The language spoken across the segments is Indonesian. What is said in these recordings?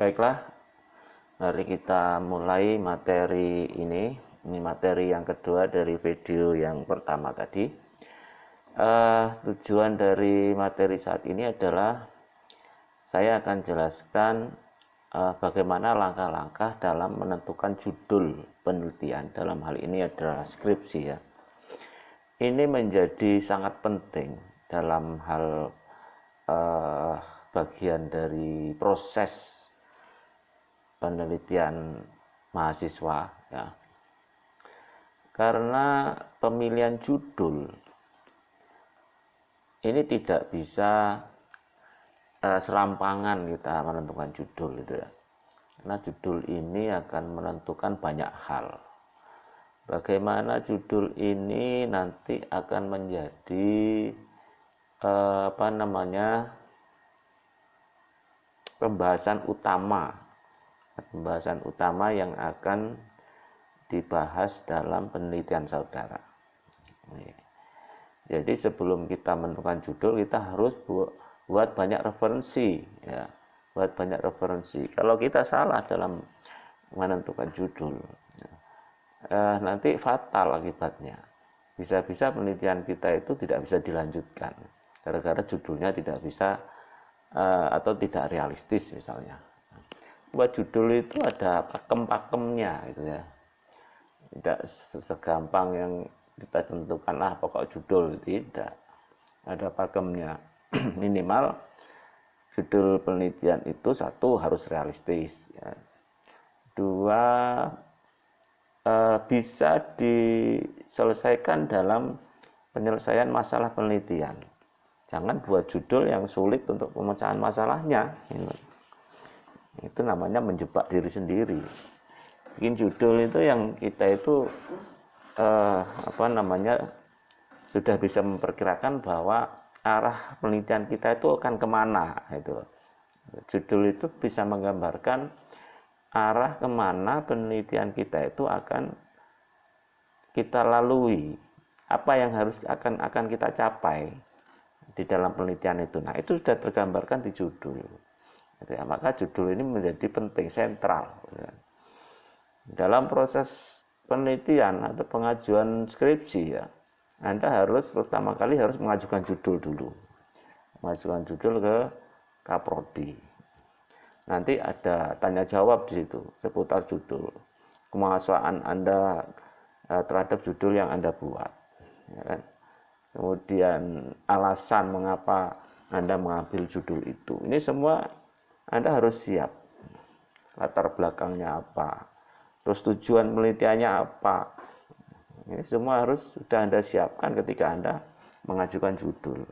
Baiklah, mari kita mulai materi ini. Ini materi yang kedua dari video yang pertama tadi. Tujuan dari materi saat ini adalah saya akan jelaskan bagaimana langkah-langkah dalam menentukan judul penelitian. Dalam hal ini adalah skripsi ya. Ini menjadi sangat penting dalam hal bagian dari proses penelitian mahasiswa ya. Karena pemilihan judul ini tidak bisa serampangan kita menentukan judul itu ya. Karena judul ini akan menentukan banyak hal. Bagaimana judul ini nanti akan menjadi pembahasan utama yang akan dibahas dalam penelitian saudara. Jadi sebelum kita menentukan judul, kita harus buat banyak referensi ya. Buat banyak referensi. Kalau kita salah dalam menentukan judul, nanti fatal akibatnya. Bisa-bisa penelitian kita itu tidak bisa dilanjutkan gara-gara judulnya tidak bisa atau tidak realistis misalnya. Buat judul itu ada pakem-pakemnya gitu ya. Tidak segampang yang kita tentukan pokok judul, tidak. Ada pakemnya. Minimal judul penelitian itu satu harus realistis ya. Dua bisa diselesaikan dalam penyelesaian masalah penelitian. Jangan buat judul yang sulit untuk pemecahan masalahnya. Itu namanya menjebak diri sendiri. Bikin judul itu yang kita itu sudah bisa memperkirakan bahwa arah penelitian kita itu akan kemana. Itu judul itu bisa menggambarkan arah kemana penelitian kita itu akan kita lalui, apa yang akan kita capai di dalam penelitian itu. Nah, itu sudah tergambarkan di judul. Ya, maka judul ini menjadi penting, sentral. Dalam proses penelitian atau pengajuan skripsi ya, Anda pertama kali harus mengajukan judul dulu. Mengajukan judul ke Kaprodi. Nanti ada tanya jawab di situ seputar judul, kemahasiswaan Anda terhadap judul yang Anda buat, ya kan? Kemudian alasan mengapa Anda mengambil judul itu. Ini semua Anda harus siap. Latar belakangnya apa, terus tujuan penelitiannya apa. Ini semua harus sudah Anda siapkan ketika Anda mengajukan judul.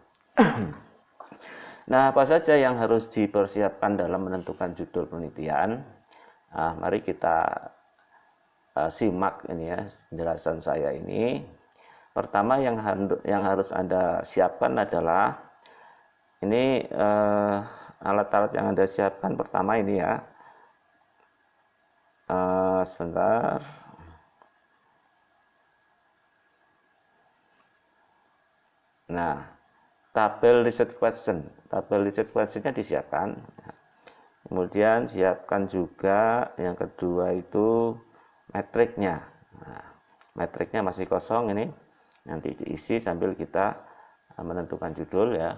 Nah, apa saja yang harus dipersiapkan dalam menentukan judul penelitian? Mari kita simak ini ya penjelasan saya ini. Pertama yang harus Anda siapkan adalah ini alat-alat yang Anda siapkan. Pertama ini ya, sebentar. Nah, tabel research question-nya disiapkan. Kemudian siapkan juga yang kedua itu metriknya. Nah, metriknya masih kosong ini, nanti diisi sambil kita menentukan judul ya,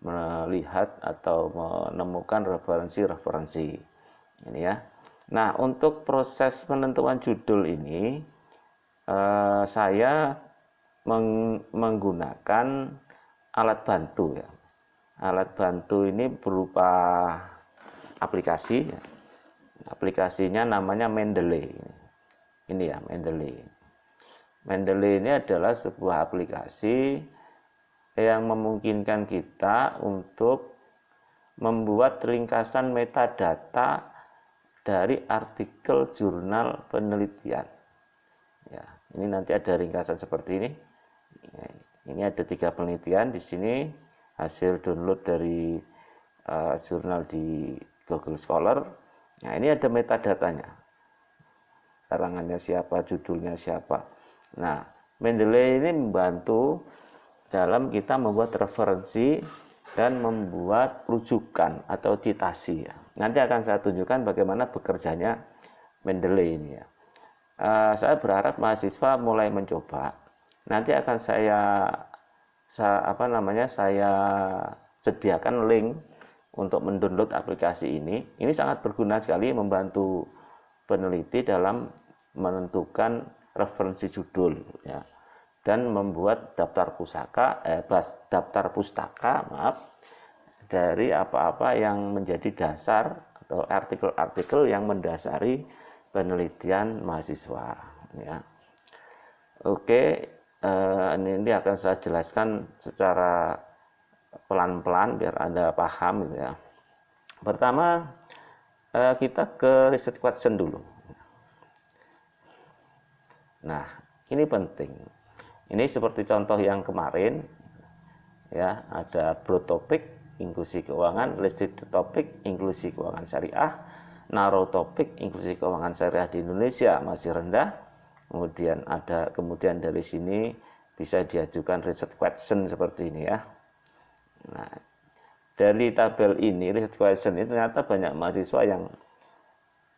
melihat atau menemukan referensi-referensi ini ya. Nah, untuk proses penentuan judul ini saya menggunakan alat bantu ya. Alat bantu ini berupa aplikasi ya. Aplikasinya namanya Mendeley. Ini ya, Mendeley. Mendeley ini adalah sebuah aplikasi yang memungkinkan kita untuk membuat ringkasan metadata dari artikel jurnal penelitian. Ya, ini nanti ada ringkasan seperti ini. Ini ada 3 penelitian di sini, hasil download dari jurnal di Google Scholar. Nah, ini ada metadatanya. Karangannya siapa, judulnya siapa. Nah, Mendeley ini membantu dalam kita membuat referensi dan membuat rujukan atau citasi ya. Nanti akan saya tunjukkan bagaimana bekerjanya Mendeley ini ya. Saya berharap mahasiswa mulai mencoba. Nanti akan saya sediakan link untuk mendownload aplikasi ini. Ini sangat berguna sekali membantu peneliti dalam menentukan referensi judul ya, dan membuat daftar pustaka dari apa-apa yang menjadi dasar atau artikel-artikel yang mendasari penelitian mahasiswa ya. Oke, ini akan saya jelaskan secara pelan-pelan biar Anda paham gitu ya. Pertama, kita ke research question dulu. Nah, ini penting. Ini seperti contoh yang kemarin ya, ada broad topic inklusi keuangan, listed topic inklusi keuangan syariah, narrow topic inklusi keuangan syariah di Indonesia masih rendah. Kemudian dari sini bisa diajukan research question seperti ini ya. Nah, dari tabel ini research question ini ternyata banyak mahasiswa yang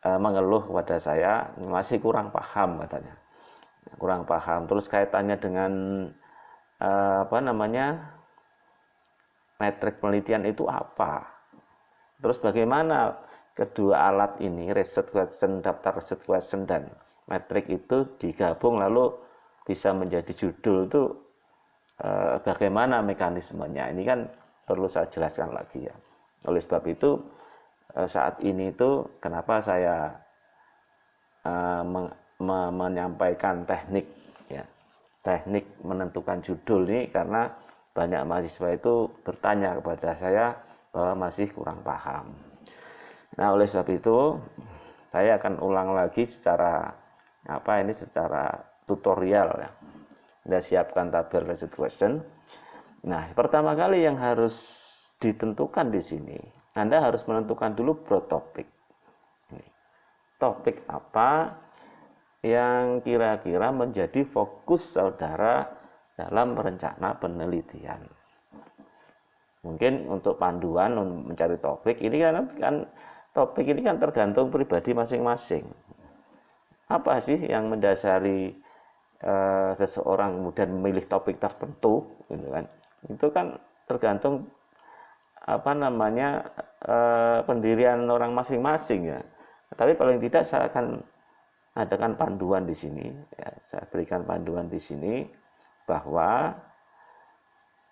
mengeluh kepada saya masih kurang paham katanya. Kurang paham. Terus kaitannya dengan metrik penelitian itu apa? Terus bagaimana kedua alat ini, research question, daftar research question dan metrik itu digabung lalu bisa menjadi judul itu bagaimana mekanismenya? Ini kan perlu saya jelaskan lagi ya. Oleh sebab itu saat ini itu kenapa saya menyampaikan teknik ya, teknik menentukan judul ini karena banyak mahasiswa itu bertanya kepada saya bahwa masih kurang paham. Nah, oleh sebab itu saya akan ulang lagi secara tutorial ya. Anda siapkan tabel research question. Nah, pertama kali yang harus ditentukan di sini, Anda harus menentukan dulu broad topic. Topik apa yang kira-kira menjadi fokus saudara dalam rencana penelitian. Mungkin untuk panduan mencari topik ini kan topik ini kan tergantung pribadi masing-masing. Apa sih yang mendasari seseorang kemudian memilih topik tertentu gitu kan? Itu kan tergantung pendirian orang masing-masing ya. Tapi paling tidak saya akan adakan panduan di sini ya, saya berikan panduan di sini bahwa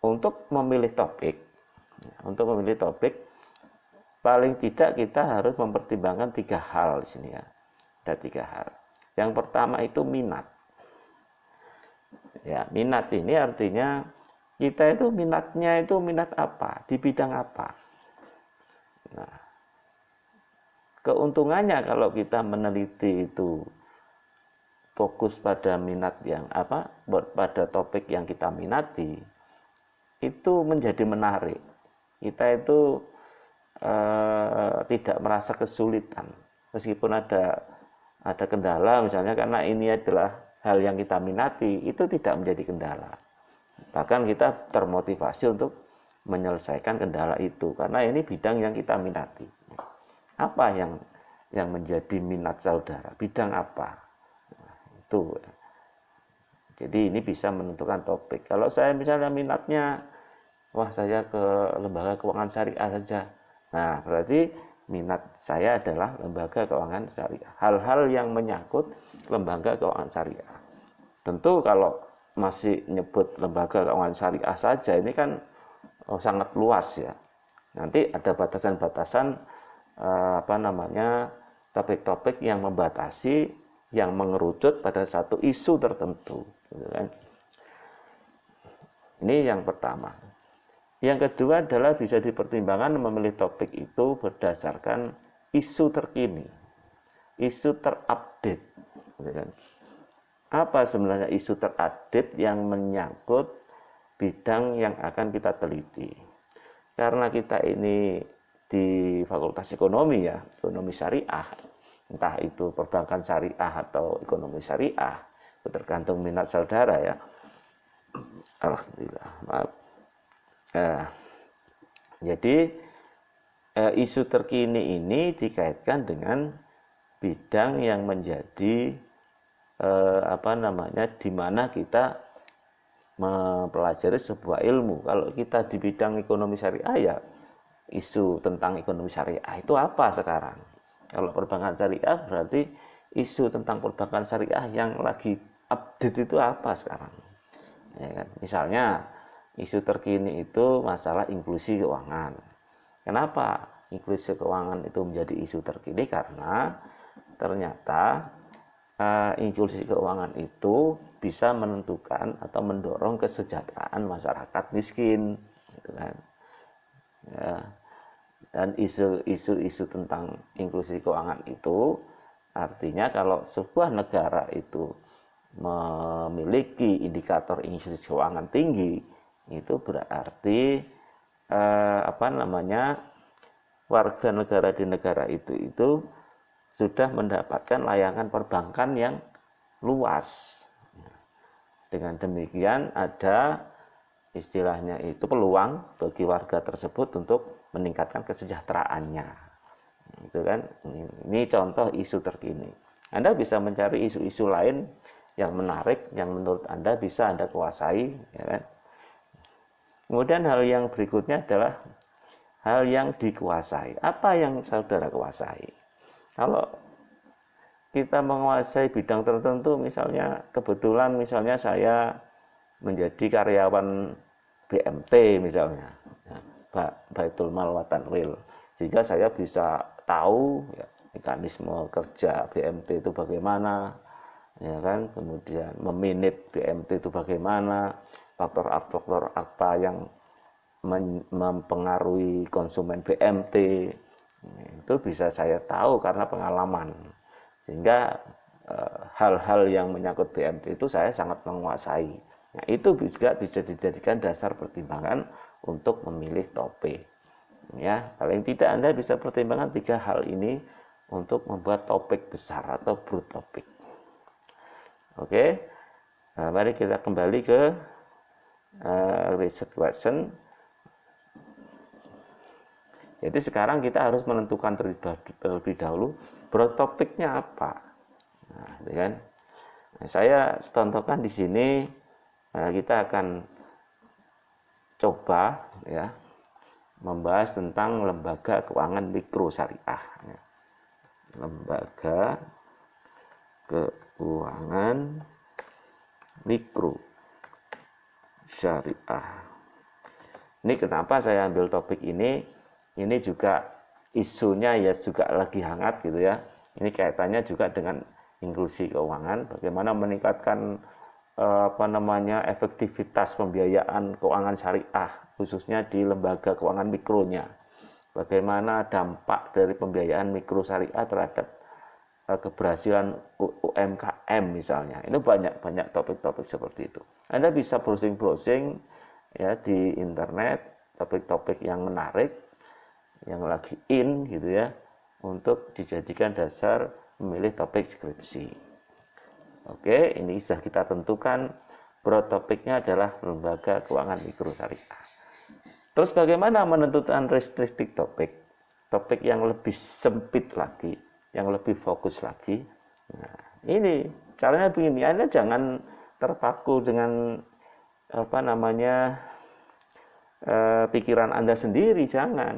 untuk memilih topik paling tidak kita harus mempertimbangkan 3 hal di sini ya. Ada 3 hal. Yang pertama itu minat. Ya, minat ini artinya kita itu minatnya itu minat apa? Di bidang apa? Nah, keuntungannya kalau kita meneliti itu fokus pada minat yang pada topik yang kita minati, itu menjadi menarik. Kita itu tidak merasa kesulitan meskipun ada kendala misalnya karena ini adalah hal yang kita minati, itu tidak menjadi kendala. Bahkan kita termotivasi untuk menyelesaikan kendala itu karena ini bidang yang kita minati. Apa yang menjadi minat saudara? Bidang apa? Nah, itu. Jadi ini bisa menentukan topik. Kalau saya misalnya minatnya, saya ke lembaga keuangan syariah saja. Nah, berarti minat saya adalah lembaga keuangan syariah. Hal-hal yang menyangkut lembaga keuangan syariah. Tentu kalau masih nyebut lembaga keuangan syariah saja, ini kan sangat luas ya. Nanti ada batasan-batasan topik-topik yang membatasi, yang mengerucut pada satu isu tertentu. Gitu kan. Ini yang pertama. Yang kedua adalah bisa dipertimbangkan memilih topik itu berdasarkan isu terkini, isu terupdate. Gitu kan. Apa sebenarnya isu terupdate yang menyangkut bidang yang akan kita teliti? Karena kita ini di Fakultas Ekonomi ya, ekonomi syariah, entah itu perbankan syariah atau ekonomi syariah, tergantung minat saudara ya. Alhamdulillah, maaf. Jadi isu terkini ini dikaitkan dengan bidang yang menjadi di mana kita mempelajari sebuah ilmu. Kalau kita di bidang ekonomi syariah, ya isu tentang ekonomi syariah itu apa sekarang? Kalau perbankan syariah berarti isu tentang perbankan syariah yang lagi update itu apa sekarang? Ya kan? Misalnya isu terkini itu masalah inklusi keuangan. Kenapa inklusi keuangan itu menjadi isu terkini? Karena ternyata inklusi keuangan itu bisa menentukan atau mendorong kesejahteraan masyarakat miskin, gitu kan. Ya. Dan isu-isu tentang inklusi keuangan itu artinya kalau sebuah negara itu memiliki indikator inklusi keuangan tinggi, itu berarti warga negara di negara itu sudah mendapatkan layanan perbankan yang luas. Dengan demikian ada istilahnya itu peluang bagi warga tersebut untuk meningkatkan kesejahteraannya. Itu kan, ini contoh isu terkini. Anda bisa mencari isu-isu lain yang menarik, yang menurut Anda bisa Anda kuasai, ya kan? Kemudian hal yang berikutnya adalah hal yang dikuasai. Apa yang saudara kuasai? Kalau kita menguasai bidang tertentu, misalnya kebetulan saya menjadi karyawan BMT misalnya, Baitul Mal wa Tanwil, sehingga saya bisa tahu ya, mekanisme kerja BMT itu bagaimana, ya kan, kemudian memanage BMT itu bagaimana, faktor-faktor apa yang mempengaruhi konsumen BMT, itu bisa saya tahu karena pengalaman. Sehingga hal-hal yang menyangkut BMT itu saya sangat menguasai. Nah, itu juga bisa dijadikan dasar pertimbangan untuk memilih topik. Ya, paling tidak Anda bisa pertimbangkan 3 hal ini untuk membuat topik besar atau broad topik. Oke, nah, mari kita kembali ke research question. Jadi sekarang kita harus menentukan terlebih dahulu broad topiknya apa. Nah, kan? Nah, saya contohkan di sini. Kita akan coba ya membahas tentang lembaga keuangan mikro syariah. Lembaga keuangan mikro syariah. Ini kenapa saya ambil topik ini? Ini juga isunya ya juga lagi hangat gitu ya. Ini kaitannya juga dengan inklusi keuangan, bagaimana meningkatkan efektivitas pembiayaan keuangan syariah khususnya di lembaga keuangan mikronya. Bagaimana dampak dari pembiayaan mikro syariah terhadap keberhasilan UMKM misalnya. Itu banyak topik-topik seperti itu. Anda bisa browsing-browsing ya di internet topik-topik yang menarik, yang lagi in gitu ya, untuk dijadikan dasar memilih topik skripsi. Oke, ini sudah kita tentukan broad topiknya adalah lembaga keuangan mikro syariah. Terus bagaimana menentukan restricted topik? Topik yang lebih sempit lagi, yang lebih fokus lagi. Nah, ini caranya begini, Anda jangan terpaku dengan pikiran Anda sendiri, jangan.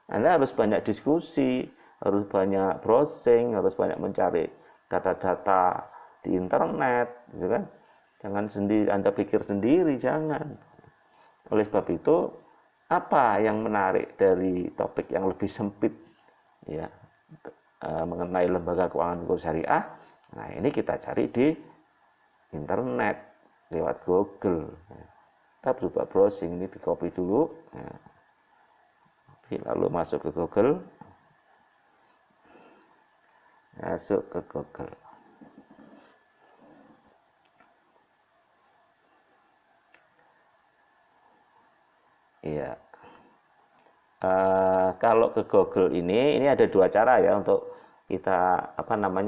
Anda harus banyak diskusi, harus banyak browsing, harus banyak mencari data-data di internet, gitu kan? Jangan sendiri Anda pikir sendiri, jangan. Oleh sebab itu, apa yang menarik dari topik yang lebih sempit, ya, mengenai lembaga keuangan mikro syariah? Nah, ini kita cari di internet lewat Google. Kita coba browsing, ini di copy dulu, lalu masuk ke Google, Iya. Kalau ke Google ini ada 2 cara ya untuk kita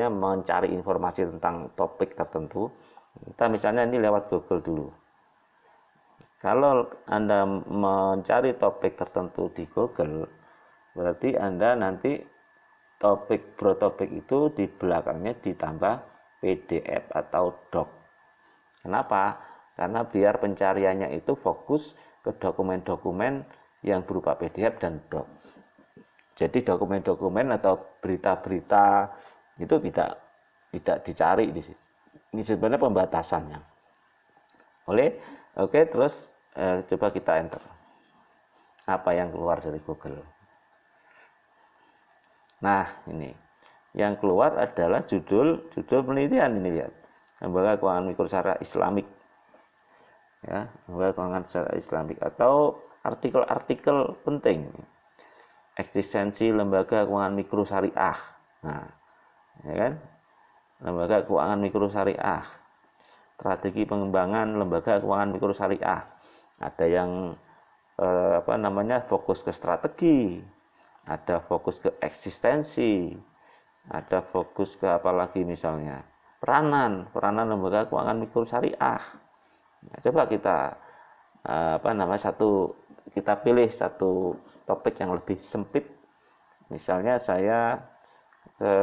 mencari informasi tentang topik tertentu. Kita misalnya ini lewat Google dulu. Kalau Anda mencari topik tertentu di Google, berarti Anda nanti topik itu di belakangnya ditambah PDF atau doc. Kenapa? Karena biar pencariannya itu fokus ke dokumen-dokumen yang berupa PDF dan doc. Jadi dokumen-dokumen atau berita-berita itu tidak dicari di sini. Ini sebenarnya pembatasannya. Oke, terus coba kita enter. Apa yang keluar dari Google? Nah, ini. Yang keluar adalah judul penelitian ini, lihat. Lembaga Keuangan Mikrosyariah Islamik. Ya, Lembaga Keuangan Syariah Islamik atau artikel-artikel penting. Eksistensi Lembaga Keuangan Mikrosyariah. Nah, ya kan? Lembaga Keuangan Mikrosyariah. Strategi pengembangan lembaga keuangan mikrosyariah. Ada yang fokus ke strategi, ada fokus ke eksistensi, ada fokus ke apalagi misalnya peranan lembaga keuangan mikrosyariah. Nah, coba kita kita pilih satu topik yang lebih sempit. Misalnya saya ke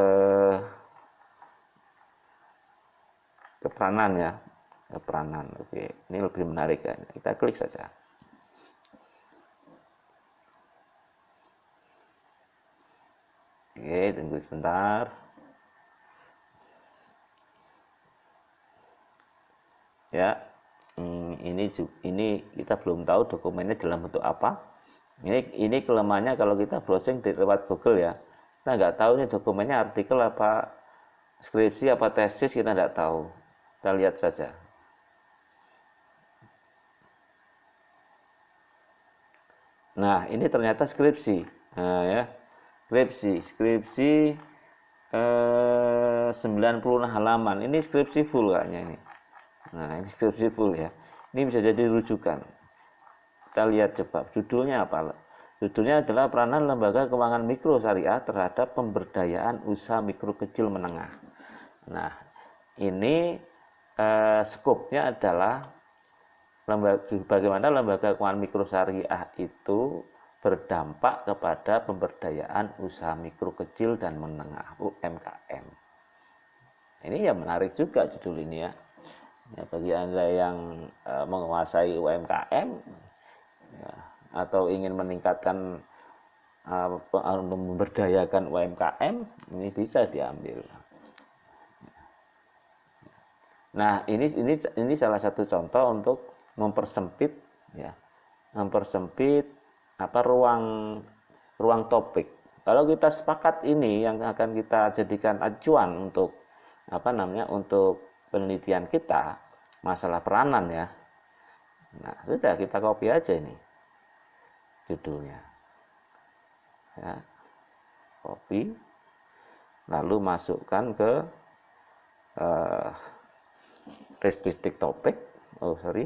peranan ya, peranan. Oke, ini lebih menarik kan. Kita klik saja. Oke, tunggu sebentar. Ya, ini kita belum tahu dokumennya dalam bentuk apa. Ini kelemahannya kalau kita browsing lewat Google ya. Kita nggak tahu ini dokumennya artikel apa, skripsi apa tesis, kita nggak tahu. Kita lihat saja. Nah, ini ternyata skripsi. Nah, ya. Skripsi 90 halaman. Ini skripsi full kayaknya ini. Nah, ini skripsi full ya. Ini bisa jadi rujukan. Kita lihat coba judulnya apa. Judulnya adalah peranan lembaga keuangan mikro syariah terhadap pemberdayaan usaha mikro kecil menengah. Nah, ini skopnya adalah bagaimana lembaga keuangan mikro syariah itu berdampak kepada pemberdayaan usaha mikro kecil dan menengah UMKM. Ini ya menarik juga judul ini ya. Ya, bagi Anda yang menguasai UMKM ya, atau ingin meningkatkan memberdayakan UMKM, ini bisa diambil. Nah, ini salah satu contoh untuk mempersempit ya. Ruang topik. Kalau kita sepakat ini yang akan kita jadikan acuan untuk untuk penelitian kita masalah peranan ya. Nah, sudah kita copy aja ini judulnya. Ya. Copy lalu masukkan ke restricted topic. Di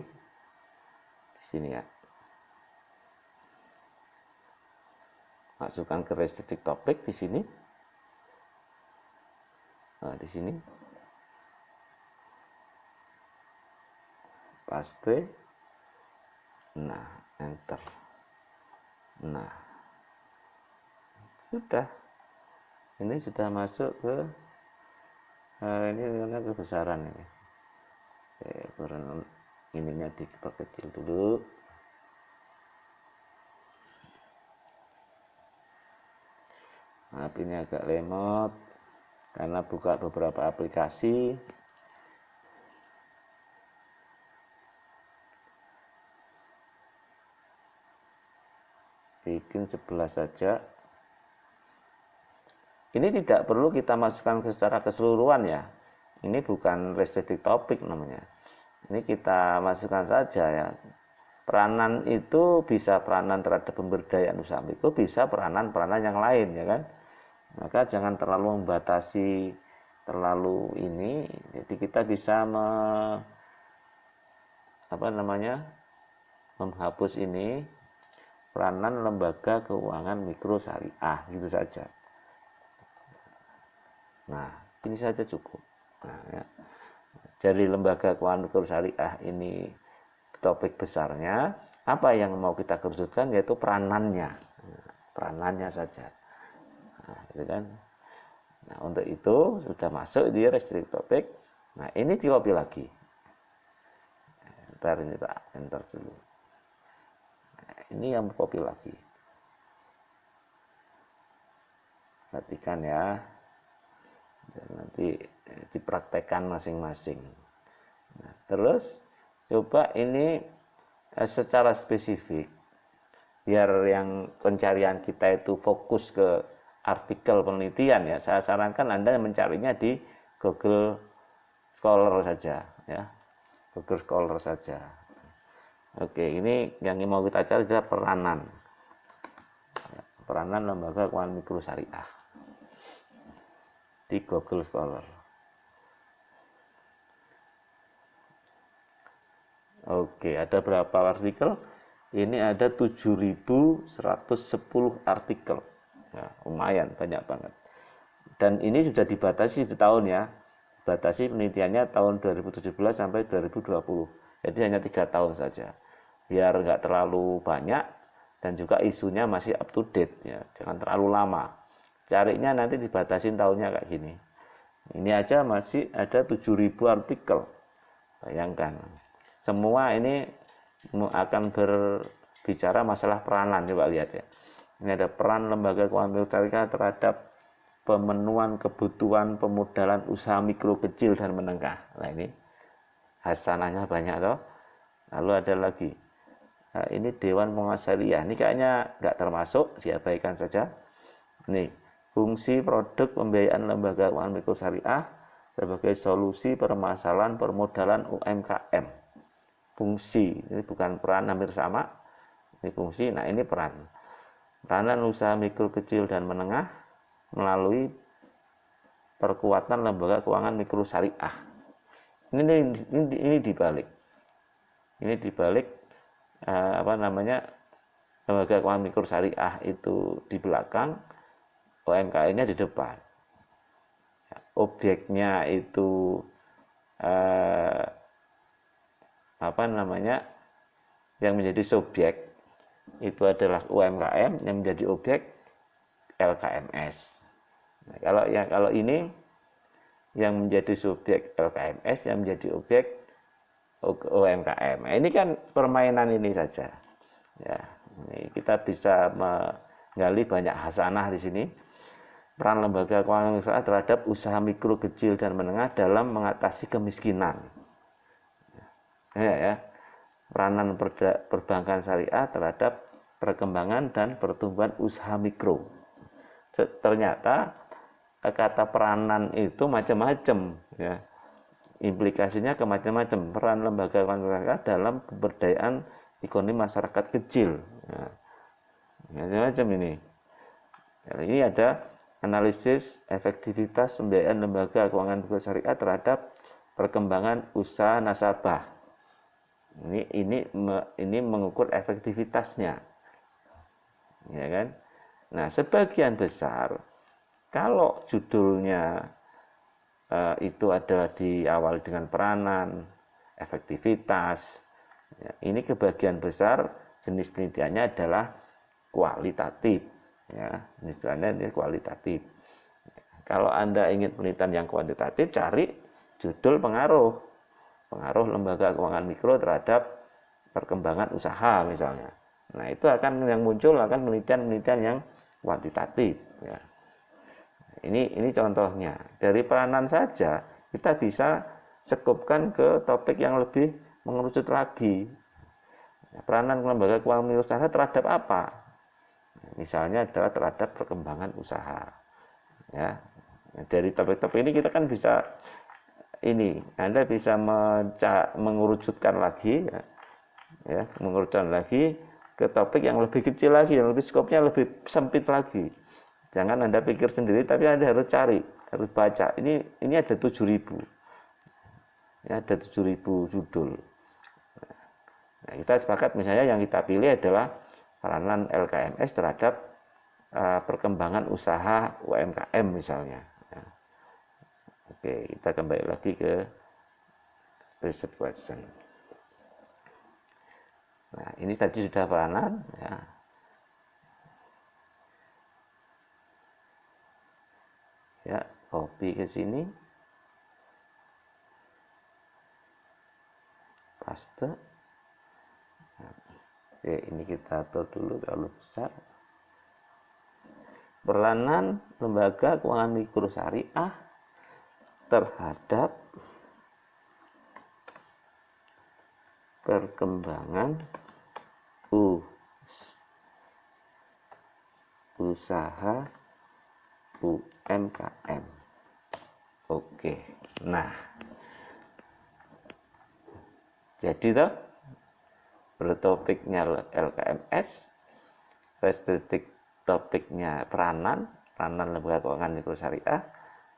sini ya. Masukkan ke restricted topic di sini. Nah, di sini. Paste. Nah, enter. Nah. Sudah. Ini sudah masuk ke ini karena kebesaran ini. Ukuran ininya diperkecil dulu. Maaf ini agak lemot karena buka beberapa aplikasi. Bikin 11 saja. Ini tidak perlu kita masukkan secara keseluruhan ya. Ini bukan restricted topic namanya. Ini kita masukkan saja ya. Peranan itu bisa peranan terhadap pemberdayaan usaha mikro, bisa peranan-peranan yang lain ya kan. Maka jangan terlalu membatasi terlalu ini. Jadi kita bisa menghapus ini peranan lembaga keuangan mikro syariah gitu saja. Nah, ini saja cukup. Nah, ya. Dari lembaga keuangan mikro syariah ini topik besarnya, apa yang mau kita kerucutkan yaitu peranannya. Peranannya saja. Nah, itu kan. Nah, untuk itu sudah masuk di restricted topic. Nah, ini di-copy lagi. Ntar ini tak enter dulu. Nah, ini yang copy lagi. Perhatikan ya. Dan nanti dipraktekkan masing-masing. Nah, terus coba ini secara spesifik biar yang pencarian kita itu fokus ke artikel penelitian ya. Saya sarankan Anda mencarinya di Google Scholar saja ya. Google Scholar saja. Oke, ini yang mau kita cari adalah peranan. Peranan lembaga keuangan mikro syariah di Google Scholar. Oke, ada berapa artikel? Ini ada 7.110 artikel. Ya, lumayan banyak banget. Dan ini sudah dibatasi di tahun ya. Batasi penelitiannya tahun 2017 sampai 2020. Jadi hanya 3 tahun saja. Biar nggak terlalu banyak dan juga isunya masih up to date ya. Jangan terlalu lama. Carinya nanti dibatasin tahunnya kayak gini. Ini aja masih ada 7.000 artikel. Bayangkan. Semua ini akan berbicara masalah peranan. Coba lihat ya. Ini ada peran lembaga keuangan mikro syariah terhadap pemenuhan kebutuhan pemodalan usaha mikro kecil dan menengah. Nah ini hasanahnya banyak toh. Lalu ada lagi. Nah, ini Dewan Pengawas Syariah. Ini kayaknya nggak termasuk, diabaikan saja. Nih, fungsi produk pembiayaan lembaga keuangan mikro syariah sebagai solusi permasalahan permodalan UMKM. Fungsi, ini bukan peran, hampir sama. Ini fungsi, nah ini peran. Peranan usaha mikro kecil dan menengah melalui perkuatan lembaga keuangan mikro syariah. Ini dibalik. Ini dibalik lembaga keuangan mikro syariah itu di belakang, UMKM-nya di depan. Objeknya itu yang menjadi subjek itu adalah UMKM, yang menjadi objek LKMS. Nah, kalau ini yang menjadi subjek LKMS, yang menjadi objek UMKM. Nah, ini kan permainan ini saja. Ya, ini kita bisa menggali banyak hasanah di sini. Peran lembaga keuangan mikro syariah terhadap usaha mikro kecil dan menengah dalam mengatasi kemiskinan. Ya. Peranan perbankan syariah terhadap perkembangan dan pertumbuhan usaha mikro. Ternyata kata peranan itu macam-macam ya. Implikasinya ke macam-macam. Peran lembaga keuangan syariah dalam pemberdayaan ekonomi masyarakat kecil. Ya. Macam-macam ini. Ini ada analisis efektivitas pembiayaan lembaga keuangan mikro syariah terhadap perkembangan usaha nasabah. Ini mengukur efektivitasnya, ya kan? Nah, sebagian besar kalau judulnya itu ada diawali dengan peranan, efektivitas, ya, ini kebagian besar jenis penelitiannya adalah kualitatif, ya, istilahnya ini kualitatif. Kalau Anda ingin penelitian yang kuantitatif, cari judul pengaruh lembaga keuangan mikro terhadap perkembangan usaha misalnya. Nah, itu akan yang muncul akan penelitian-penelitian yang kuantitatif ya. Ini contohnya. Dari peranan saja kita bisa sekupkan ke topik yang lebih mengerucut lagi. Peranan lembaga keuangan mikro syariah terhadap apa? Misalnya adalah terhadap perkembangan usaha. Ya. Dari topik-topik ini kita kan bisa Anda bisa mengerucutkan lagi ya, mengerucutkan lagi ke topik yang lebih kecil lagi, yang lebih skopnya lebih sempit lagi. Jangan Anda pikir sendiri, tapi Anda harus cari, harus baca. Ini ada 7.000. Ya, ada 7.000 judul. Nah, kita sepakat misalnya yang kita pilih adalah peranan LKMS terhadap perkembangan usaha UMKM misalnya. Oke, kita kembali lagi ke research question. Nah, ini tadi sudah peranan ya. Ya, copy ke sini. Paste. Oke, ini kita atur dulu terlalu besar. Peranan lembaga keuangan mikro syariah terhadap perkembangan usaha UMKM. Oke, nah jadi toh bertopiknya LKMS, spesifik topiknya peranan lembaga keuangan mikro syariah,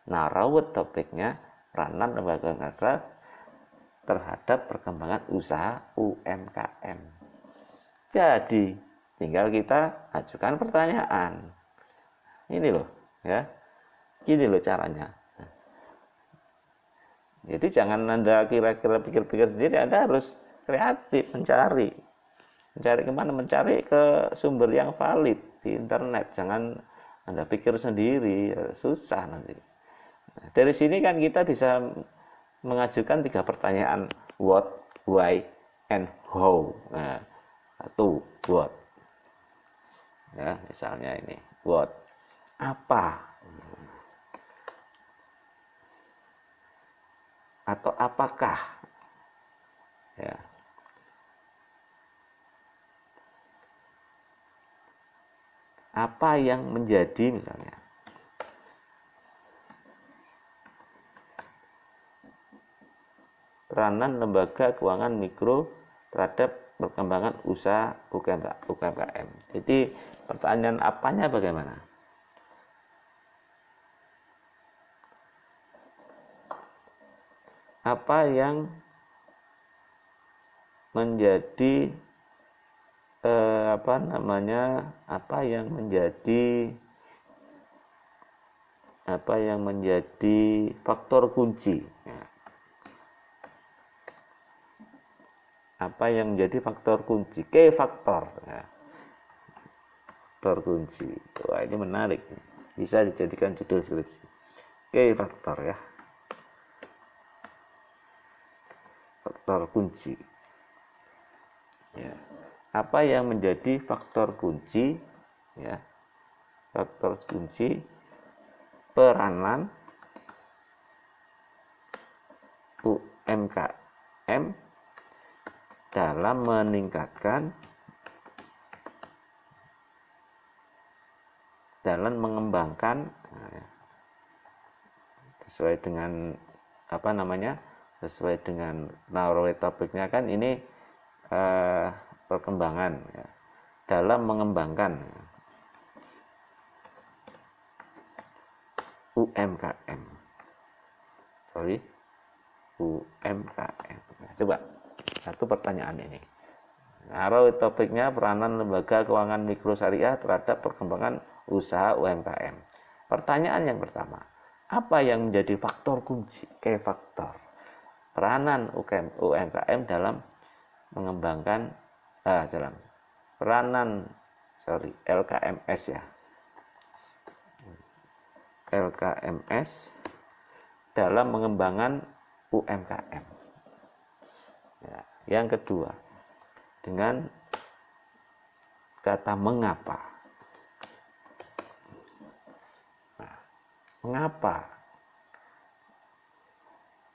nah rawat topiknya peranan lembaga keuangan syariah terhadap perkembangan usaha UMKM. Jadi tinggal kita ajukan pertanyaan. Ini loh, ya, gini loh caranya. Jadi jangan Anda kira-kira pikir-pikir sendiri, Anda harus kreatif mencari kemana, mencari ke sumber yang valid di internet. Jangan Anda pikir sendiri, susah nanti. Nah, dari sini kan kita bisa mengajukan 3 pertanyaan: what, why, and how. Nah, 1, what. Ya, misalnya ini, what, apa, atau apakah, ya. Apa yang menjadi, misalnya, peranan lembaga keuangan mikro terhadap perkembangan usaha UMKM. Jadi pertanyaan apanya bagaimana? Apa yang menjadi apa yang menjadi faktor kunci, ya. Apa yang menjadi faktor kunci, key faktor, ya. Faktor kunci. Wah, ini menarik, bisa dijadikan judul skripsi. Key faktor, ya, faktor kunci, ya. Apa yang menjadi faktor kunci, ya, faktor kunci peranan UMKM dalam meningkatkan, dalam mengembangkan, sesuai dengan sesuai dengan narrative topiknya kan ini perkembangan, ya, dalam mengembangkan UMKM. UMKM. Nah, coba satu pertanyaan ini. Narrative topiknya peranan lembaga keuangan mikro syariah terhadap perkembangan usaha UMKM. Pertanyaan yang pertama, apa yang menjadi faktor kunci, key faktor peranan UMKM dalam mengembangkan LKMS, ya, LKMS dalam mengembangkan UMKM, ya. Yang kedua, dengan kata mengapa. Nah, mengapa?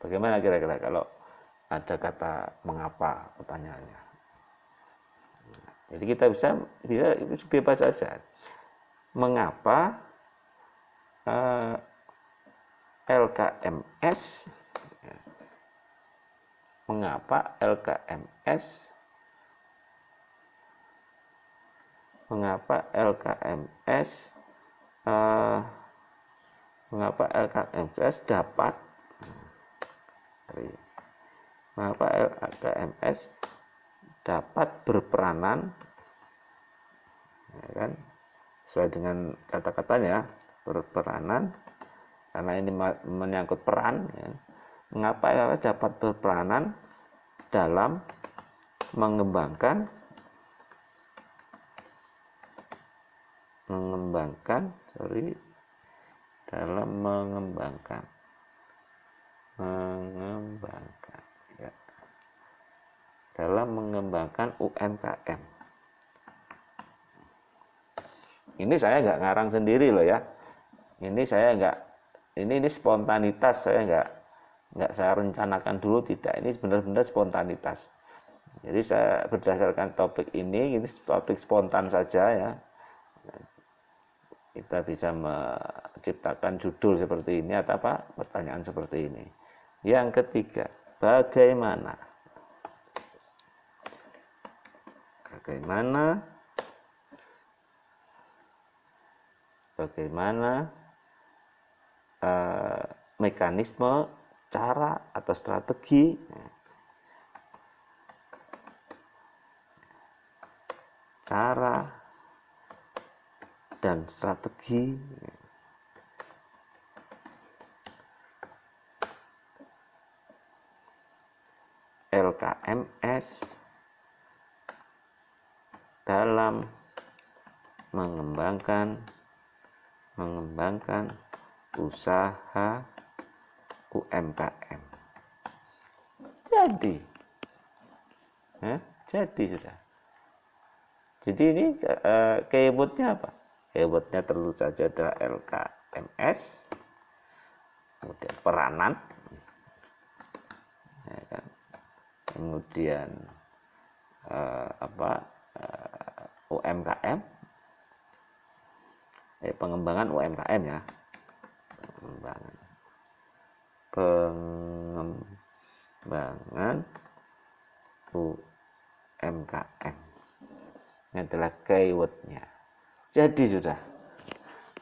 Bagaimana kira-kira kalau ada kata mengapa pertanyaannya? Jadi kita bisa bebas saja. Mengapa LKMS? Mengapa LKMS? Mengapa LKMS? Mengapa LKMS dapat? Mengapa LKMS dapat berperanan, ya kan, sesuai dengan kata-katanya, berperanan, karena ini menyangkut peran, ya. Mengapa LKMS dapat berperanan dalam mengembangkan mengembangkan dalam mengembangkan ya, dalam mengembangkan UMKM. Ini saya nggak ngarang sendiri loh ya. Ini saya nggak, ini spontanitas, saya nggak saya rencanakan dulu, tidak. Ini benar-benar spontanitas. Jadi saya berdasarkan topik ini topik spontan saja ya. Kita bisa menciptakan judul seperti ini atau pertanyaan seperti ini. Yang ketiga, bagaimana mekanisme, cara atau strategi dan strategi LKMS dalam mengembangkan usaha UMKM. Jadi sudah. Jadi ini keywordnya apa? Keywordnya tentu saja adalah LKMS, kemudian peranan, ya kan? Kemudian UMKM, pengembangan UMKM ya, pengembangan UMKM. Ini adalah keywordnya. Jadi sudah,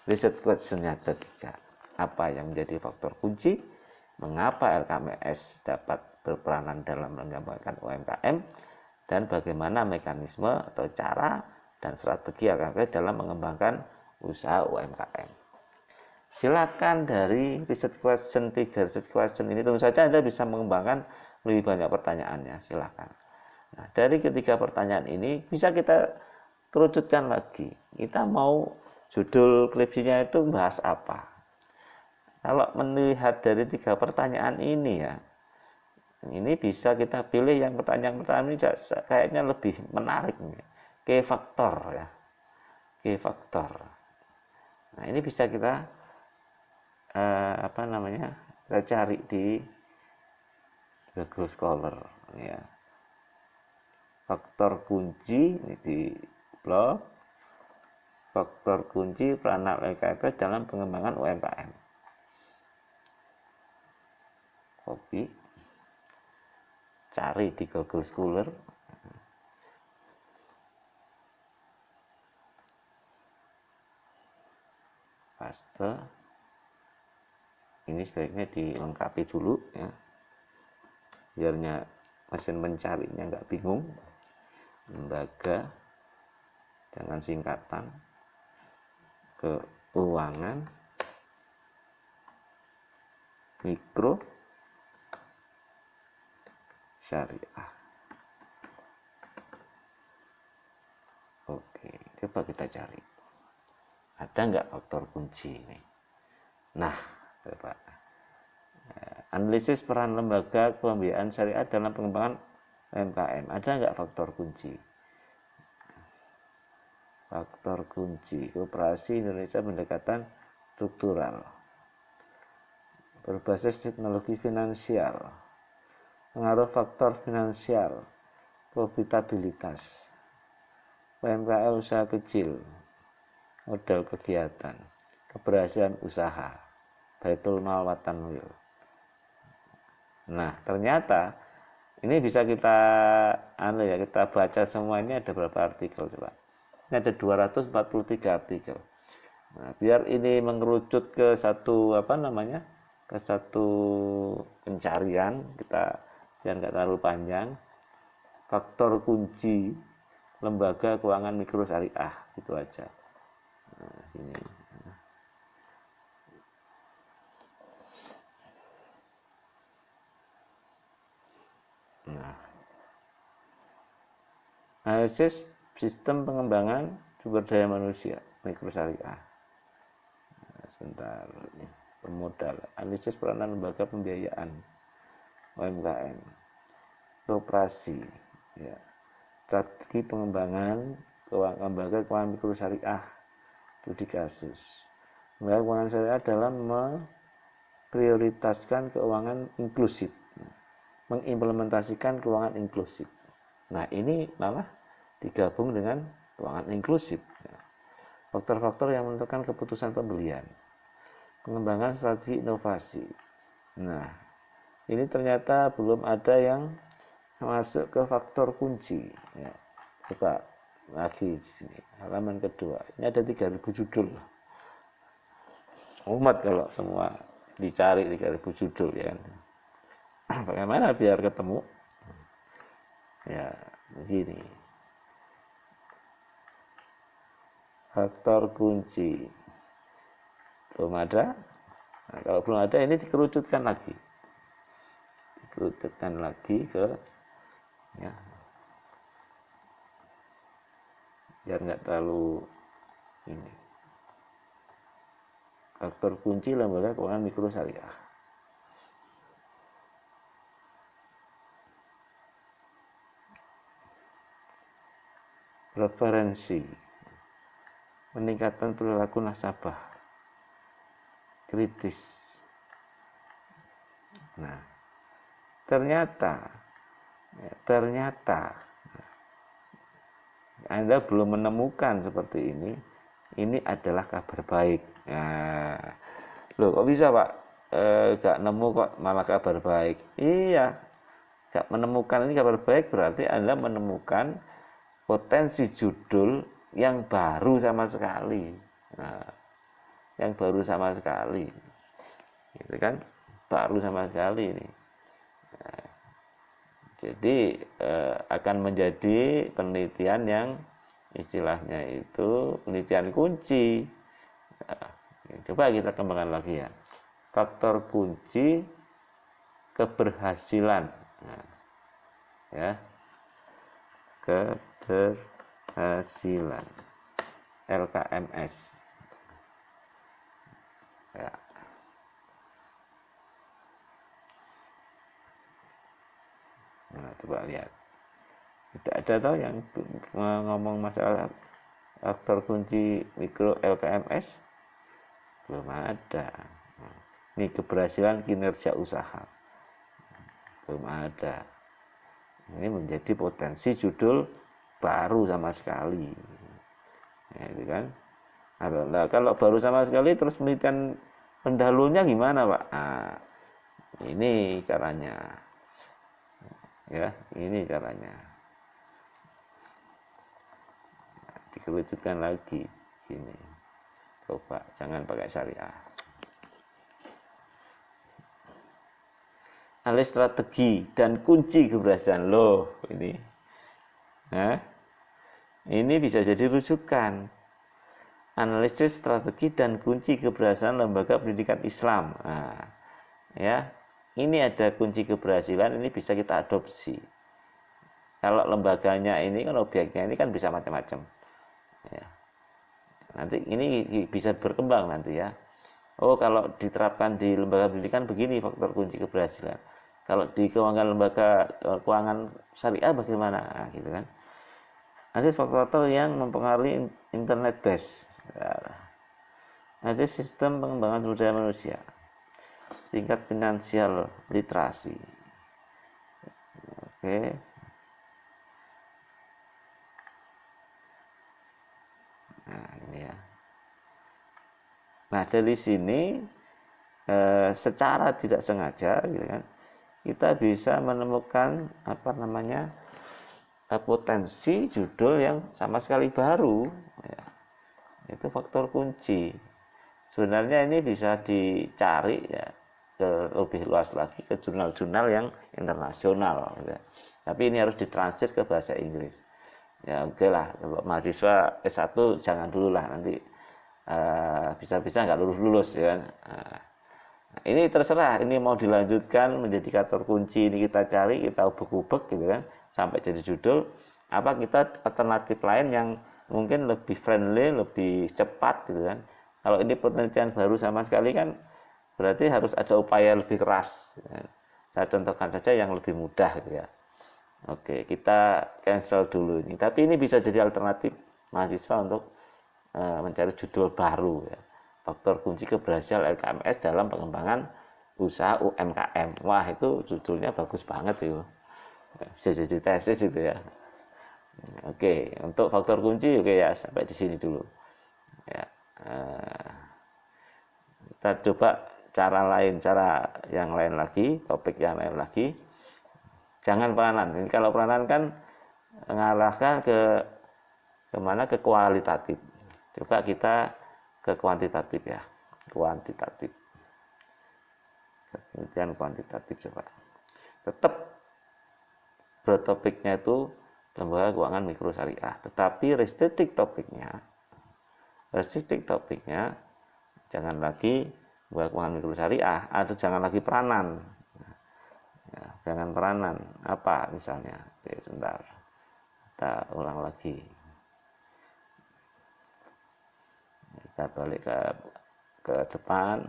riset questionnya ketiga. Apa yang menjadi faktor kunci? Mengapa LKMS dapat berperanan dalam mengembangkan UMKM? Dan bagaimana mekanisme atau cara dan strategi LKMS dalam mengembangkan usaha UMKM? Silakan dari riset question 3 riset question ini tentu saja Anda bisa mengembangkan lebih banyak pertanyaannya. Silakan. Nah, dari ketiga pertanyaan ini bisa kita kerucutkan lagi. Kita mau judul skripsinya itu bahas apa? Kalau melihat dari 3 pertanyaan ini ya, ini bisa kita pilih yang pertanyaan-pertanyaan ini kayaknya lebih menarik nih. Key faktor ya. Key faktor. Nah, ini bisa kita kita cari di Google Scholar ya. Faktor kunci ini di blog. Faktor kunci peranan LKMS dalam pengembangan UMKM. Copy. Cari di Google Scholar. Paste. Ini sebaiknya dilengkapi dulu ya, biarnya mesin mencarinya nggak bingung. Lembaga dengan singkatan keuangan mikro syariah. Oke, coba kita cari. Ada nggak faktor kunci ini? Nah, coba. Analisis peran lembaga pembiayaan syariah dalam pengembangan UMKM. Ada nggak faktor kunci? Faktor kunci Koperasi Indonesia pendekatan struktural berbasis teknologi finansial, pengaruh faktor finansial, profitabilitas, UMKM usaha kecil, modal kegiatan, keberhasilan usaha, baitul mal wa tanwil. Nah, ternyata ini bisa kita kita baca semuanya. Ada berapa artikel coba? Ini ada 243 artikel. Nah, biar ini mengerucut ke satu ke satu pencarian, kita jangan nggak terlalu panjang. Faktor kunci lembaga keuangan mikro syariah, gitu aja. Nah, ini. Nah, analisis sistem pengembangan sumber daya manusia. mikro syariah. Nah, sebentar, pemodal, analisis peranan lembaga pembiayaan UMKM, operasi, ya, strategi pengembangan lembaga keuangan mikro syariah, studi kasus. Lembaga keuangan syariah dalam memprioritaskan keuangan inklusif, mengimplementasikan keuangan inklusif. Nah, ini malah digabung dengan keuangan inklusif. Faktor-faktor yang menentukan keputusan pembelian, pengembangan strategi inovasi. Nah, ini ternyata belum ada yang masuk ke faktor kunci. Ya, coba lagi di sini, halaman kedua. Ini ada 3.000 judul. Umat kalau semua dicari 3.000 judul ya. Bagaimana biar ketemu? Ya, begini. Faktor kunci belum ada. Nah, kalau belum ada, ini dikerucutkan lagi ke ya, biar nggak terlalu ini. Faktor kunci lembaga keuangan mikro syariah. Referensi, peningkatan perilaku nasabah kritis. Nah, ternyata Anda belum menemukan seperti ini adalah kabar baik. Nah, loh kok bisa Pak? Gak nemu kok malah kabar baik. Iya, gak menemukan ini kabar baik berarti Anda menemukan potensi judul yang baru sama sekali. Nah, yang baru sama sekali. Gitu kan? Baru sama sekali ini. Nah, jadi akan menjadi penelitian yang istilahnya itu penelitian kunci. Nah, coba kita kembangkan lagi ya. Faktor kunci keberhasilan. Nah, ya. Keberhasilan LKMS. Ya. Nah, coba lihat. Tidak ada tahu yang ngomong masalah faktor kunci mikro LKMS? Belum ada. Ini keberhasilan kinerja usaha. Belum ada. Ini menjadi potensi judul baru sama sekali. Ya, itu kan. Nah, kalau baru sama sekali terus penelitian pendahulunya gimana, Pak? Nah, ini caranya. Ya, ini caranya. Nah, dikerucutkan lagi gini. Coba jangan pakai syariah. Analisis strategi dan kunci keberhasilan loh ini. Nah, ini bisa jadi rujukan. Analisis strategi dan kunci keberhasilan lembaga pendidikan Islam. Nah, ya, ini ada kunci keberhasilan, ini bisa kita adopsi. Kalau lembaganya ini kan objeknya ini kan bisa macam-macam. Ya. Nanti ini bisa berkembang nanti ya. Oh, kalau diterapkan di lembaga pendidikan begini faktor kunci keberhasilan. Kalau di lembaga keuangan syariah bagaimana? Nah, gitu kan. Ada faktor-faktor yang mempengaruhi internet base. Ada sistem pengembangan sumber daya manusia. Tingkat finansial literasi. Oke. Nah, ini ya. Nah, dari sini secara tidak sengaja gitu kan, kita bisa menemukan potensi judul yang sama sekali baru ya. Itu faktor kunci. Sebenarnya ini bisa dicari ya ke lebih luas lagi ke jurnal-jurnal yang internasional ya. Tapi ini harus ditranslate ke bahasa Inggris ya. Oke lah, kalau mahasiswa S1 jangan dulu lah, nanti bisa-bisa nggak lulus ya. Nah, ini terserah, ini mau dilanjutkan menjadi faktor kunci, ini kita cari, kita ubek-ubek gitu kan sampai jadi judul, apa kita alternatif lain yang mungkin lebih friendly, lebih cepat gitu kan. Kalau ini penelitian baru sama sekali kan berarti harus ada upaya lebih keras. Saya contohkan saja yang lebih mudah gitu ya. Oke, kita cancel dulu ini. Tapi ini bisa jadi alternatif mahasiswa untuk mencari judul baru ya. Faktor kunci keberhasilan LKMS dalam pengembangan usaha UMKM. Wah, itu judulnya bagus banget itu. Bisa jadi tesis itu ya. Oke, untuk faktor kunci oke ya, sampai di sini dulu. Ya. Kita coba cara yang lain lagi, topik yang lain lagi. Jangan peranan. Ini kalau peranan kan mengarahkan kemana, ke kualitatif. Coba kita ke kuantitatif ya, kuantitatif. Kemudian kuantitatif coba. Tetap bertopiknya itu lembaga keuangan mikro syariah, tetapi restricted topiknya jangan lagi lembaga keuangan mikro syariah, atau jangan lagi peranan. Ya, jangan peranan apa misalnya. Oke, sebentar, kita ulang lagi. Kita balik ke depan.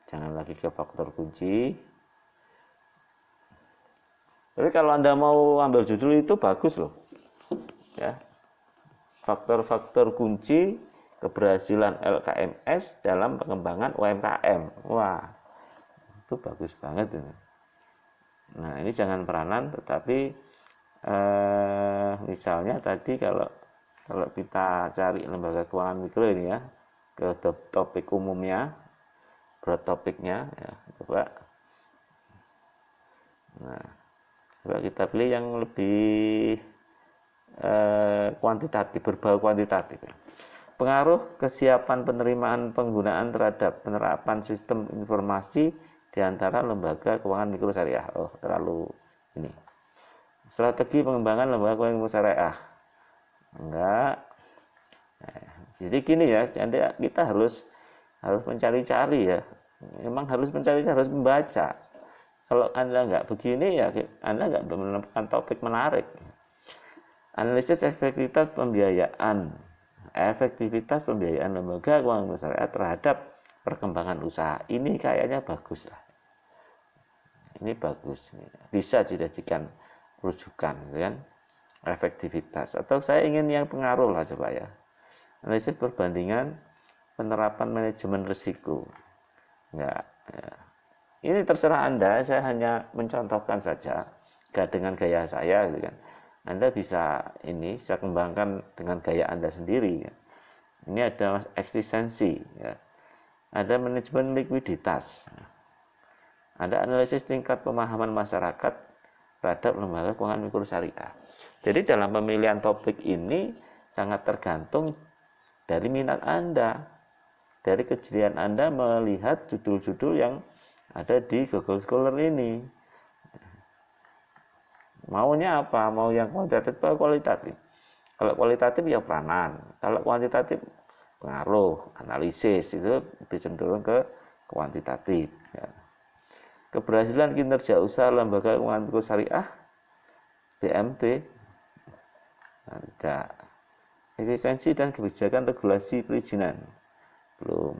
Jangan lagi ke faktor kunci. Tapi kalau Anda mau ambil judul itu bagus loh. Ya. Faktor-faktor kunci keberhasilan LKMS dalam pengembangan UMKM. Wah, itu bagus banget ini. Nah, ini jangan peranan, tetapi misalnya tadi kalau kita cari lembaga keuangan mikro ini ya, ke topik umumnya, broad topiknya ya, coba. Nah, coba kita pilih yang lebih kuantitatif, berbau kuantitatif. Pengaruh kesiapan penerimaan penggunaan terhadap penerapan sistem informasi di antara lembaga keuangan mikro syariah. Oh, terlalu ini. Strategi pengembangan lembaga keuangan mikro syariah. Enggak. Jadi gini ya, kita harus mencari-cari ya. Memang harus mencari, harus membaca. Kalau Anda nggak begini ya, Anda nggak menemukan topik menarik. Analisis efektivitas pembiayaan lembaga keuangan mikro syariah terhadap perkembangan usaha. Ini kayaknya bagus lah. Ini bagus, bisa dijadikan rujukan, kan? Efektivitas. Atau saya ingin yang pengaruh lah coba ya. Analisis perbandingan penerapan manajemen risiko. Enggak. Ya. Ini terserah Anda. Saya hanya mencontohkan saja, dengan gaya saya, gitu kan. Anda bisa kembangkan dengan gaya Anda sendiri. Ya. Ini ada eksistensi, ya. Ada manajemen likuiditas, ada analisis tingkat pemahaman masyarakat terhadap lembaga keuangan mikro syariah. Jadi dalam pemilihan topik ini sangat tergantung dari minat Anda, dari kejelian Anda melihat judul-judul yang ada di Google Scholar ini. Maunya apa? Mau yang kuantitatif atau kualitatif? Kalau kualitatif ya peranan, kalau kuantitatif pengaruh, analisis, itu lebih cenderung ke kuantitatif. Ya. Keberhasilan kinerja usaha lembaga keuangan mikro syariah, BMT, tidak. Eksistensi dan kebijakan regulasi perizinan, belum.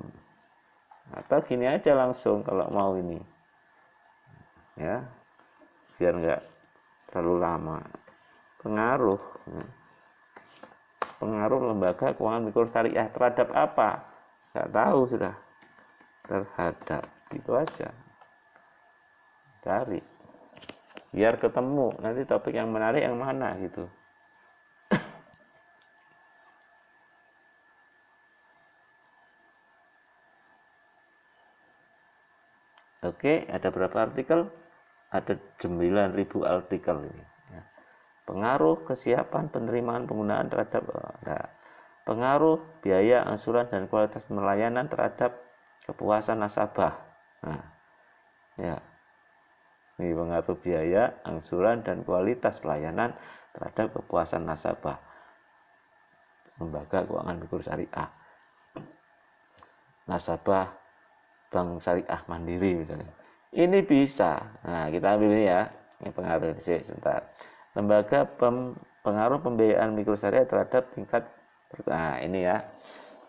Atau gini aja langsung kalau mau ini, ya, biar nggak terlalu lama. Pengaruh lembaga keuangan mikro syariah terhadap apa? Nggak tahu sudah. Terhadap, itu aja. Cari. Biar ketemu nanti topik yang menarik yang mana gitu. Oke, ada berapa artikel? Ada 9.000 artikel ini. Pengaruh kesiapan penerimaan penggunaan terhadap pengaruh biaya angsuran dan kualitas pelayanan terhadap kepuasan nasabah. Nah, ya, ini pengaruh biaya angsuran dan kualitas pelayanan terhadap kepuasan nasabah lembaga keuangan mikro syariah, nasabah bank syariah mandiri misalnya. Ini bisa. Nah, kita ambil ini ya. Ini pengaruh sih, sebentar. Lembaga pengaruh pembiayaan mikrosyariah terhadap tingkat. Nah, ini ya.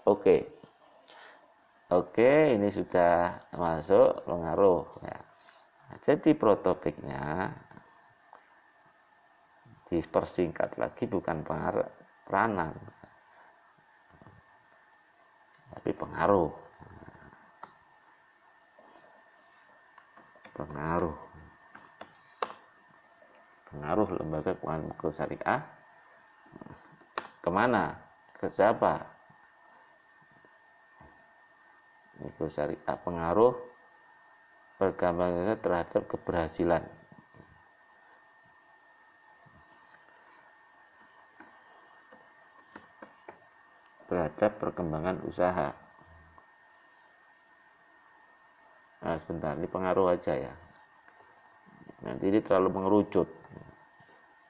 Oke. Oke, ini sudah masuk pengaruh ya. Jadi protopiknya dipersingkat lagi, bukan peranan, tapi pengaruh. Pengaruh lembaga keuangan mikrosyariah kemana? Ke siapa? Mikrosyariah pengaruh perkembangan terhadap keberhasilan. Terhadap perkembangan usaha. Nah, sebentar, ini pengaruh aja ya. Nanti ini terlalu mengerucut.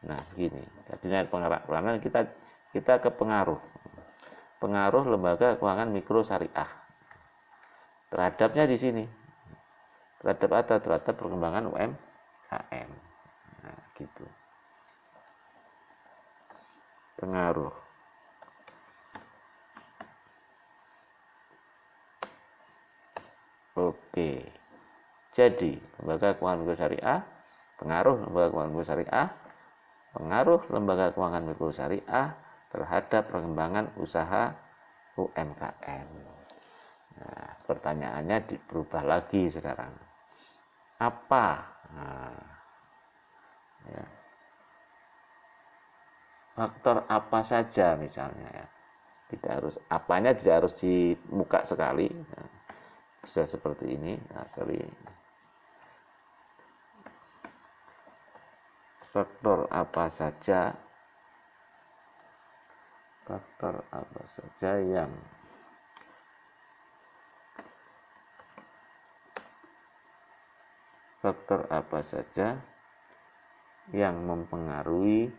Nah, begini. Jadinya peranan kita ke pengaruh. Pengaruh lembaga keuangan mikro syariah. Terhadapnya di sini. Terhadap apa? Terhadap perkembangan UMKM. Nah, gitu. Pengaruh. Oke. Jadi, lembaga keuangan mikro syariah, pengaruh lembaga keuangan mikro syariah, pengaruh lembaga keuangan mikro syariah terhadap perkembangan usaha UMKM. Nah, pertanyaannya berubah lagi sekarang. Apa? Nah, ya. Faktor apa saja misalnya ya. Apanya tidak harus di muka sekali. Nah, bisa seperti ini. Nah, faktor apa saja yang mempengaruhi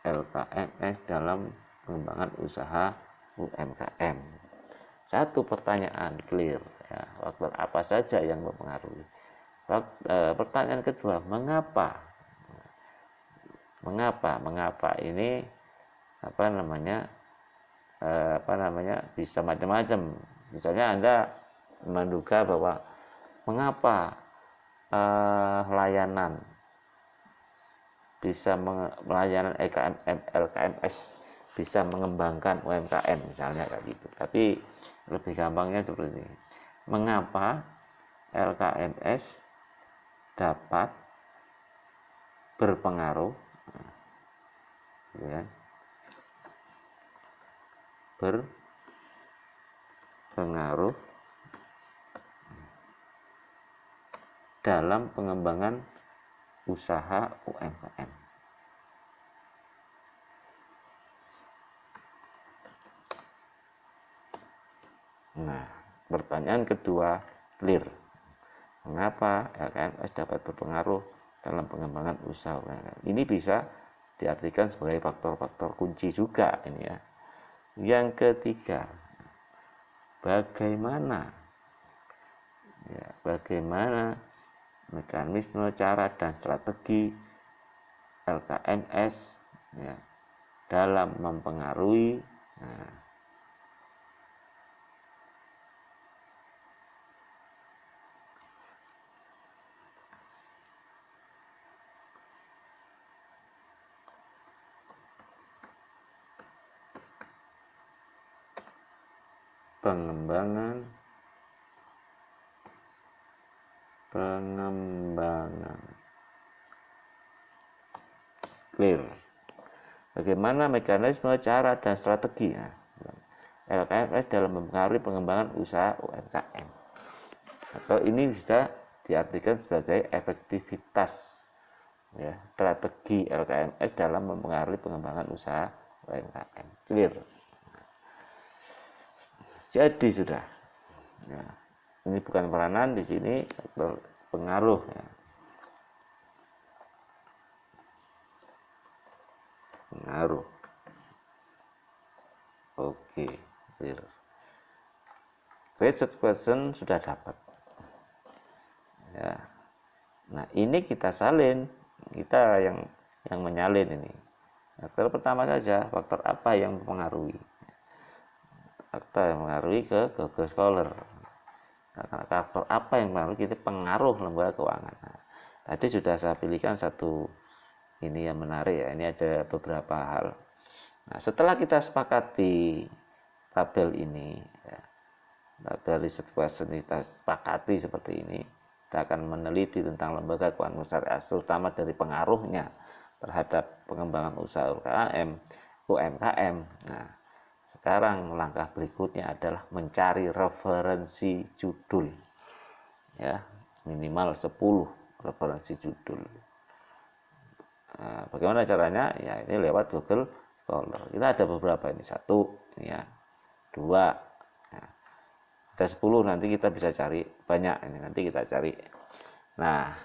LKMS dalam pengembangan usaha UMKM. Satu pertanyaan clear ya, faktor apa saja yang mempengaruhi. Pertanyaan kedua, mengapa ini bisa macam-macam. Misalnya Anda menduga bahwa mengapa layanan LKMS bisa mengembangkan UMKM misalnya kayak gitu. Tapi lebih gampangnya seperti ini. Mengapa LKMS dapat berpengaruh ya, dalam pengembangan usaha UMKM. Nah, pertanyaan kedua clear. Mengapa LKMS dapat berpengaruh dalam pengembangan usaha UMKM? Ini bisa diartikan sebagai faktor-faktor kunci juga ini ya. Yang ketiga, bagaimana mekanisme, cara, dan strategi LKMS ya, dalam mempengaruhi pengembangan clear. Bagaimana mekanisme, cara, dan strategi LKMS dalam mempengaruhi pengembangan usaha UMKM. Atau ini bisa diartikan sebagai efektivitas ya, strategi LKMS dalam mempengaruhi pengembangan usaha UMKM. Clear. Jadi sudah. Ya, ini bukan peranan, di sini pengaruh ya. Pengaruh. Oke, clear. Research question sudah dapat. Ya. Nah, ini kita salin, kita yang menyalin ini. Faktor pertama saja, faktor apa yang mempengaruhi? Faktor yang mempengaruhi ke Google Scholar. Karena faktor apa yang mempengaruhi kita pengaruh lembaga keuangan. Nah, tadi sudah saya pilihkan satu ini yang menarik ya. Ini ada beberapa hal. Nah, setelah kita sepakati tabel ini, ya, tabel riset question kita sepakati seperti ini, kita akan meneliti tentang lembaga keuangan syariah, terutama dari pengaruhnya terhadap pengembangan usaha UMKM. Nah, sekarang langkah berikutnya adalah mencari referensi judul, ya, minimal 10 referensi judul. Nah, bagaimana caranya? Ya, ini lewat Google Scholar. Kita ada beberapa ini, 1, ini ya, 2, nah, ada 10, nanti kita bisa cari banyak ini, nanti kita cari. Nah,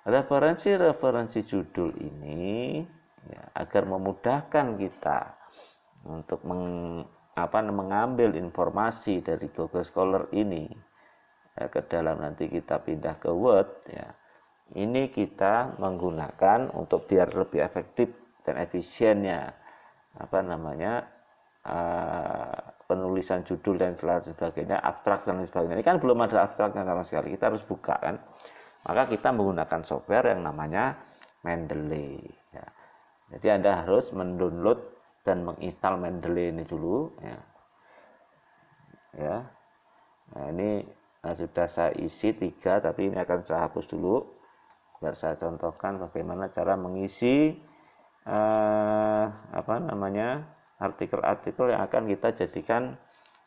referensi judul ini ya, agar memudahkan kita untuk mengambil informasi dari Google Scholar ini ya, ke dalam nanti kita pindah ke Word ya. Ini kita menggunakan untuk biar lebih efektif dan efisiennya penulisan judul dan sebagainya, abstrak dan sebagainya. Ini kan belum ada abstraknya sama sekali. Kita harus buka kan. Maka kita menggunakan software yang namanya Mendeley. Ya. Jadi Anda harus mendownload dan menginstal Mendeley ini dulu. Ya. Nah, ini sudah saya isi 3, tapi ini akan saya hapus dulu. Biar saya contohkan bagaimana cara mengisi artikel-artikel yang akan kita jadikan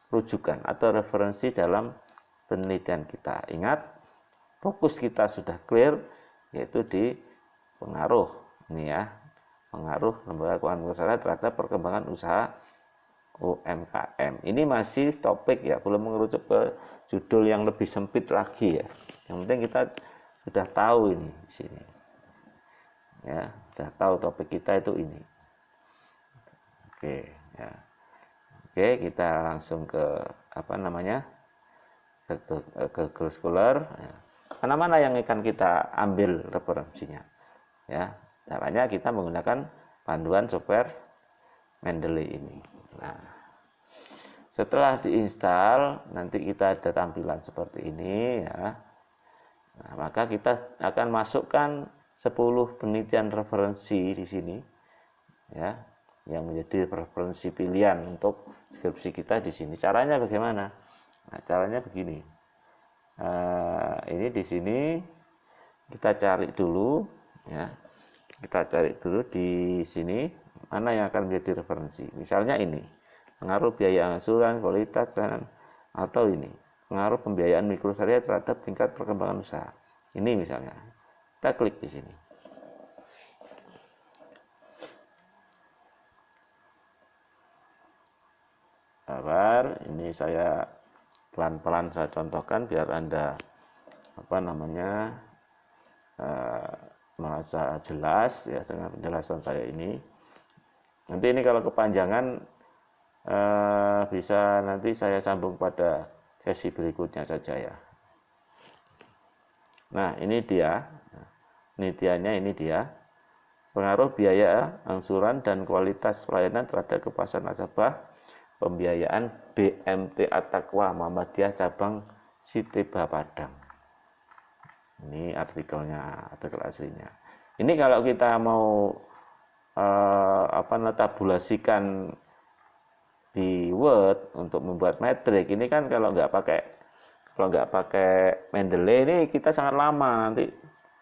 rujukan atau referensi dalam penelitian kita. Ingat, fokus kita sudah clear, yaitu di pengaruh ini ya, pengaruh lembaga keuangan syariah terhadap perkembangan usaha UMKM. Ini masih topik ya, belum mengerucut ke judul yang lebih sempit lagi ya. Yang penting kita sudah tahu ini di sini. Ya, sudah tahu topik kita itu ini. Oke, ya. Oke, kita langsung ke ke Google Scholar. Ya. Mana-mana yang akan kita ambil referensinya. Ya, caranya kita menggunakan panduan software Mendeley ini. Nah, setelah diinstal, nanti kita ada tampilan seperti ini ya. Nah, maka kita akan masukkan 10 penelitian referensi di sini ya, yang menjadi referensi pilihan untuk skripsi kita di sini. Caranya bagaimana? Nah, caranya begini. Ini di sini kita cari dulu ya. Kita cari dulu di sini mana yang akan menjadi referensi. Misalnya ini, pengaruh biaya angsuran, kualitas dan atau ini pengaruh pembiayaan mikro syariah terhadap tingkat perkembangan usaha. Ini misalnya, kita klik di sini. Sabar, ini saya pelan-pelan saya contohkan biar Anda merasa jelas ya dengan penjelasan saya ini. Nanti ini kalau kepanjangan bisa nanti saya sambung pada sesi berikutnya saja ya. Nah, ini dia. Penelitiannya ini dia. Pengaruh biaya angsuran dan kualitas pelayanan terhadap kepuasan nasabah pembiayaan BMT At-Taqwa Muhammadiyah cabang Siteba Padang. Ini artikelnya, artikel aslinya. Ini kalau kita mau tabulasikan di Word untuk membuat metrik, ini kan kalau nggak pakai Mendeley ini kita sangat lama nanti.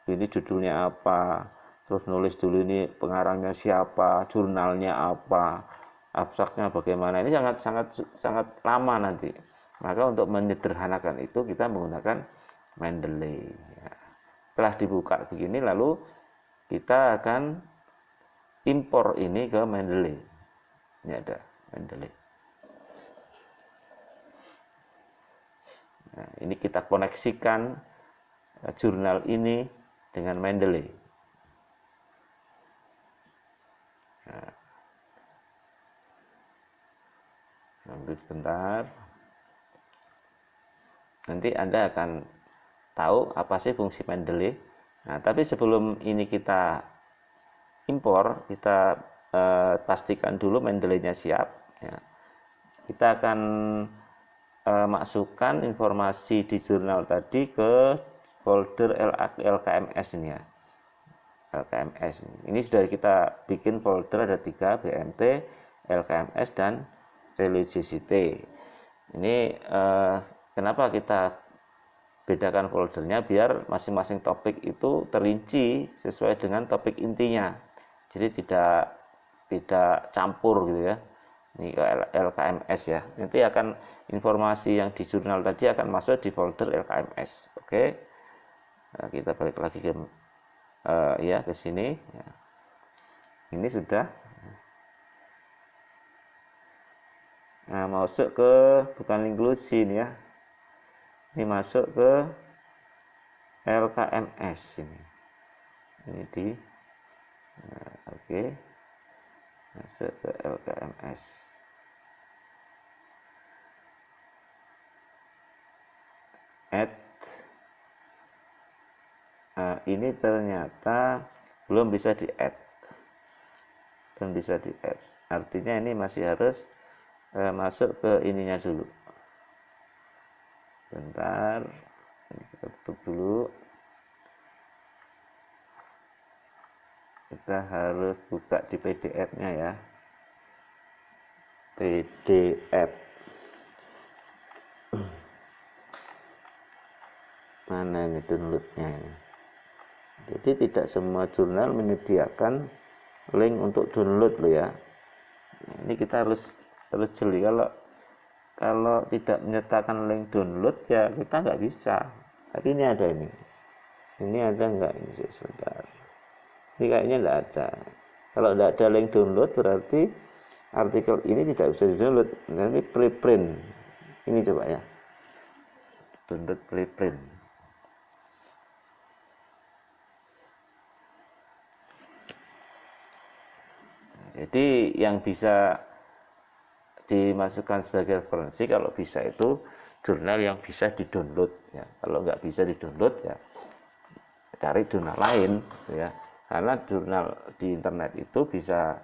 Ini judulnya apa, terus nulis dulu ini pengarangnya siapa, jurnalnya apa, abstraknya bagaimana. Ini sangat lama nanti. Maka untuk menyederhanakan itu kita menggunakan Mendeley. Ya. Setelah dibuka begini, lalu kita akan impor ini ke Mendeley. Ini ada Mendeley. Nah, ini kita koneksikan jurnal ini dengan Mendeley. Nah, tunggu sebentar. Nanti Anda akan tahu apa sih fungsi Mendeley. Nah, tapi sebelum ini kita impor, kita pastikan dulu Mendeley-nya siap. Ya. Kita akan masukkan informasi di jurnal tadi ke folder LKMS ini ya. LKMS ini sudah kita bikin folder, ada 3, BMT, LKMS, dan Religiosity. Ini kenapa kita bedakan foldernya, biar masing-masing topik itu terinci sesuai dengan topik intinya, jadi tidak campur gitu ya. Ini LKMS ya, nanti akan informasi yang di jurnal tadi akan masuk di folder LKMS. Oke, nah, kita balik lagi ke ya ke sini ya. Ini sudah. Nah, masuk ke bukan inklusi ini ya, ini masuk ke LKMS ini di oke. Masuk ke LKMS. Add. Ini ternyata belum bisa di add. Belum bisa di add. Artinya ini masih harus masuk ke ininya dulu. Bentar. Ini kita tutup dulu. Kita harus buka di PDF-nya ya. PDF. Mana ini downloadnya ini? Jadi tidak semua jurnal menyediakan link untuk download loh ya. Nah, ini kita harus jeli, kalau tidak menyertakan link download ya kita nggak bisa. Tapi ini ada ini. Ini ada nggak ini sebentar. Ini kayaknya nggak ada. Kalau nggak ada link download berarti artikel ini tidak bisa di-download. Nanti preprint. Ini coba ya. Download preprint. Jadi yang bisa dimasukkan sebagai referensi kalau bisa itu jurnal yang bisa di-download ya. Kalau nggak bisa di-download ya cari jurnal lain ya. Karena jurnal di internet itu bisa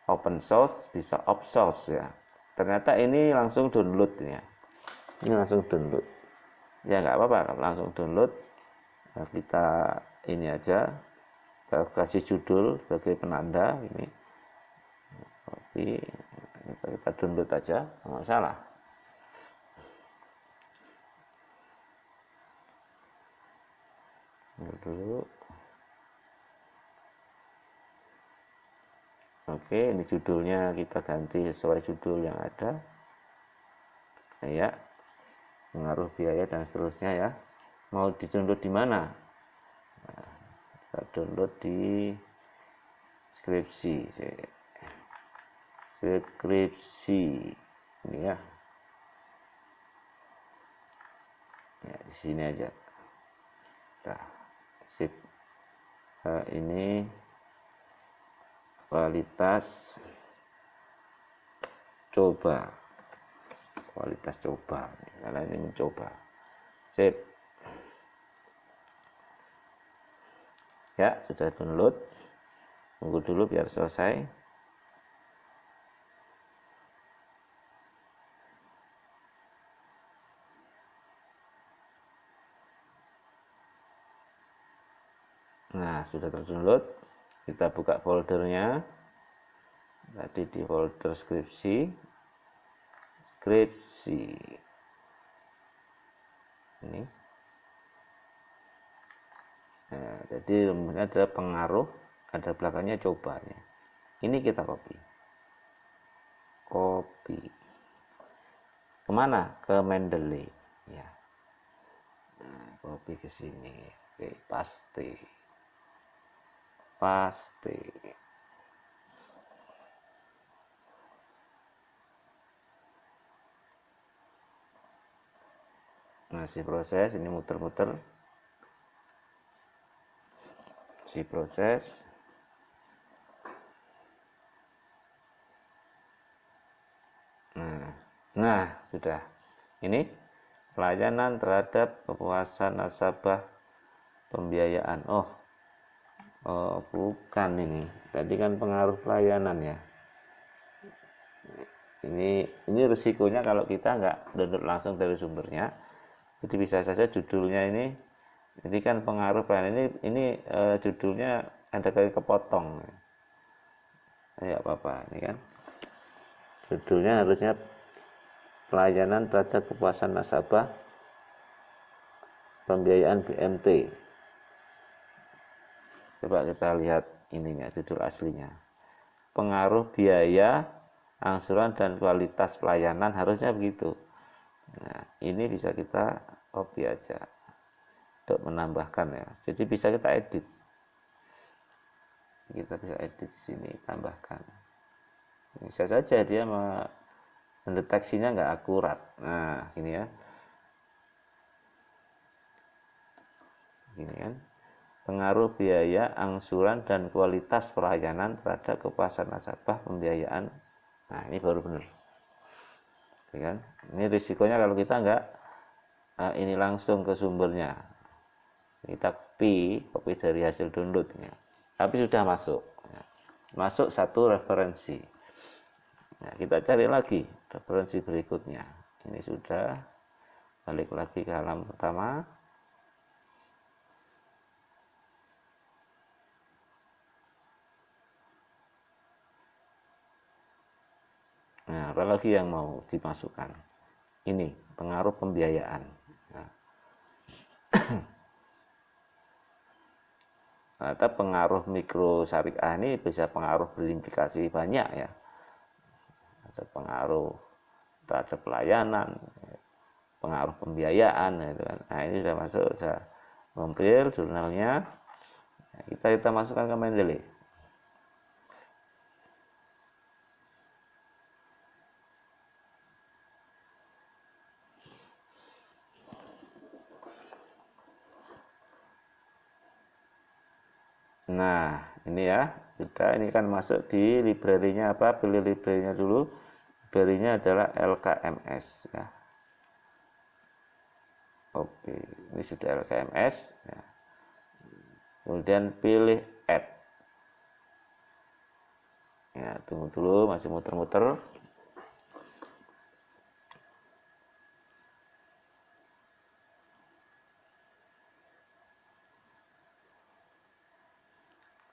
open source, bisa off source ya. Ternyata ini langsung download ya. Ini langsung download. Ya nggak apa-apa, langsung download. Nah, kita ini aja, kita kasih judul sebagai penanda ini. Oke, kita download aja, nggak masalah. Dulu. Oke, ini judulnya kita ganti sesuai judul yang ada. Ya, pengaruh biaya dan seterusnya ya. Mau di-download di mana? Nah, kita download di skripsi. Skripsi ini ya. Ya, di sini aja. Nah, sip. Ini kualitas coba, karena ini mencoba. Sip. Ya, sudah download. Tunggu dulu biar selesai. Nah, sudah terdownload. Kita buka foldernya. Tadi di folder skripsi. Ini. Nah, jadi rumusnya ada pengaruh, ada belakangnya cobanya. Ini kita copy. Kemana? Ke Mendeley. Ya. Nah, copy ke sini. Oke, paste. Masih proses, ini muter-muter. Si proses. sudah. Ini pelayanan terhadap kepuasan nasabah pembiayaan. Oh, bukan ini. Tadi kan pengaruh pelayanan ya. Ini risikonya kalau kita nggak download langsung dari sumbernya. Jadi bisa saja judulnya ini kan pengaruh pelayanan ini judulnya ada kayak kepotong. Ya apa-apa ini kan. Judulnya harusnya pelayanan terhadap kepuasan nasabah pembiayaan BMT. Coba kita lihat ininya, judul aslinya. Pengaruh biaya, angsuran dan kualitas pelayanan, harusnya begitu. Nah, ini bisa kita copy aja untuk menambahkan ya. Jadi bisa kita edit. Kita bisa edit di sini, tambahkan. Bisa saja dia mendeteksinya nggak akurat. Nah, ini ya. Gini kan. Pengaruh biaya, angsuran dan kualitas pelayanan terhadap kepuasan nasabah pembiayaan. Nah, ini baru benar. Kan? Ini risikonya kalau kita nggak ini langsung ke sumbernya, kita copy dari hasil downloadnya, tapi sudah masuk satu referensi. Nah, kita cari lagi referensi berikutnya. Ini sudah, balik lagi ke halaman pertama. Nah, apa lagi yang mau dimasukkan? Ini pengaruh pembiayaan. Nah, ternyata pengaruh mikro syariah ini bisa pengaruh berimplikasi banyak ya. Ada pengaruh terhadap pelayanan, pengaruh pembiayaan, gitu kan. Nah, ini sudah masuk, saya ngambil jurnalnya, kita masukkan ke Mendeley. Nah, ini ya, ini kan masuk di library-nya apa? Pilih library-nya dulu. Library-nya adalah LKMS ya. Oke, ini sudah LKMS ya. Kemudian pilih add. Ya, tunggu dulu, masih muter-muter.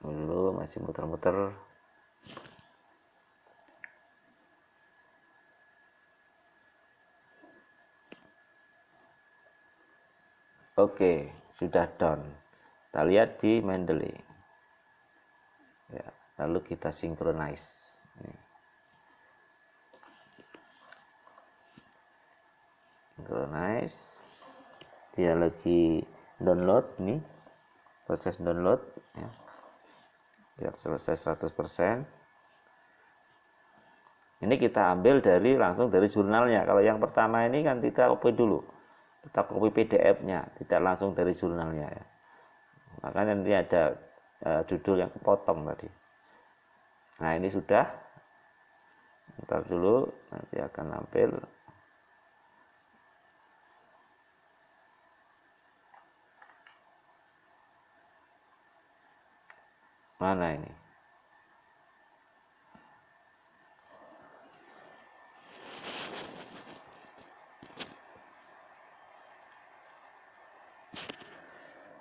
Dulu masih muter-muter. Oke, sudah done. Kita lihat di Mendeley. Ya, lalu kita synchronize. Synchronize. Dia lagi download nih, proses download ya. Biar selesai 100%. Ini kita ambil langsung dari jurnalnya. Kalau yang pertama ini kan kita copy dulu, kita copy PDF-nya, tidak langsung dari jurnalnya ya. Makanya nanti ada judul yang kepotong tadi. Nah, ini sudah. Ntar dulu, nanti akan tampil. Mana ini?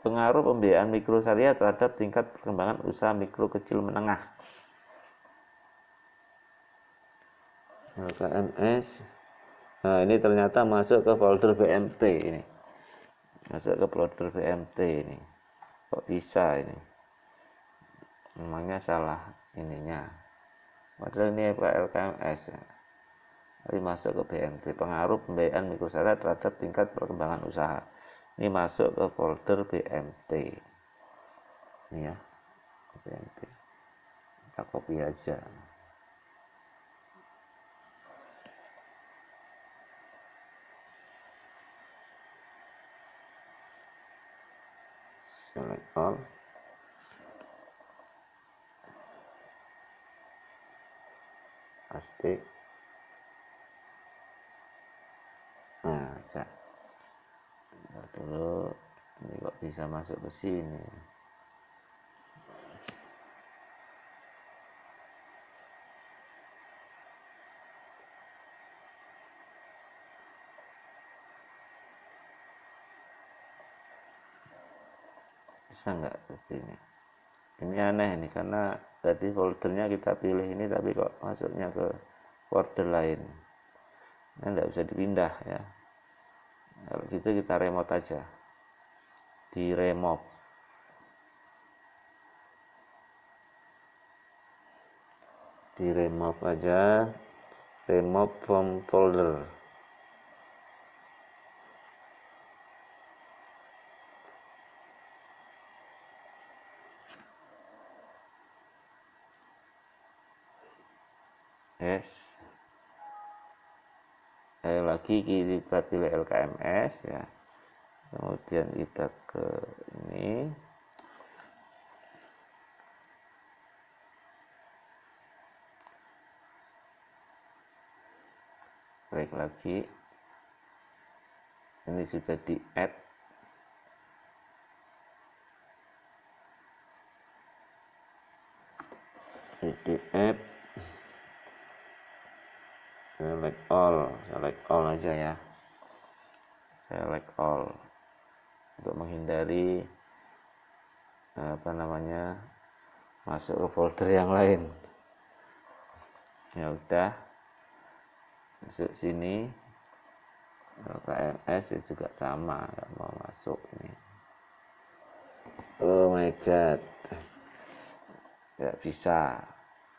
Pengaruh pembiayaan mikro syariah terhadap tingkat perkembangan usaha mikro kecil menengah. LKMS. Nah, ini ternyata masuk ke folder BMT ini. Masuk ke folder BMT ini. Kok bisa ini? Memangnya salah ininya. Padahal ini LKMS ya. Tapi masuk ke BMT. Pengaruh pembiayaan mikro syariah terhadap tingkat perkembangan usaha. Ini masuk ke folder BMT. Ini ya, BMT. Kita copy aja. Select all. Paste. baca. Bentar dulu, ini kok bisa masuk ke sini. Bisa nggak seperti ini? Ini aneh nih, karena tadi foldernya kita pilih ini tapi kok masuknya ke folder lain. Ini nggak bisa dipindah ya. Kalau gitu kita remote aja, di remove aja, remove from folder. Yes. Lagi kita pilih LKMS ya, kemudian kita ke ini, klik lagi, ini sudah di add, select all aja ya, select all untuk menghindari masuk ke folder yang lain. Ya udah, masuk sini. KMS juga sama, nggak mau masuk ini. Oh my god, nggak bisa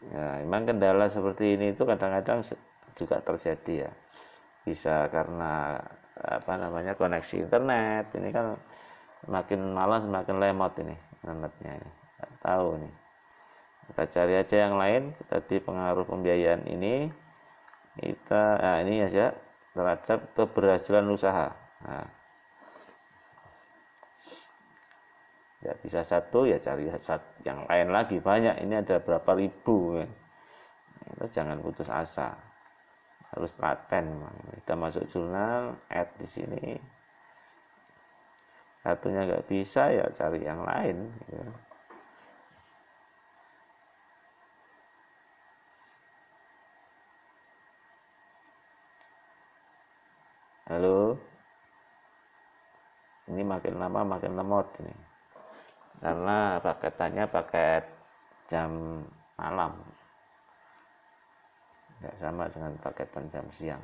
ya. Memang kendala seperti ini itu kadang-kadang juga terjadi ya, bisa karena koneksi internet. Ini kan makin malas makin lemot ini internetnya ini. Nggak tahu nih, kita cari aja yang lain. Tadi pengaruh pembiayaan ini ini aja terhadap keberhasilan usaha. Nah, ya bisa satu ya cari yang lain lagi, banyak. Ini ada berapa ribu kan. Itu jangan putus asa, harus telaten. Kita masuk jurnal, add di sini. Satunya nggak bisa ya cari yang lain gitu. Halo, ini makin lama makin lemot ini, karena paketannya paket jam malam, nggak sama dengan paketan jam siang.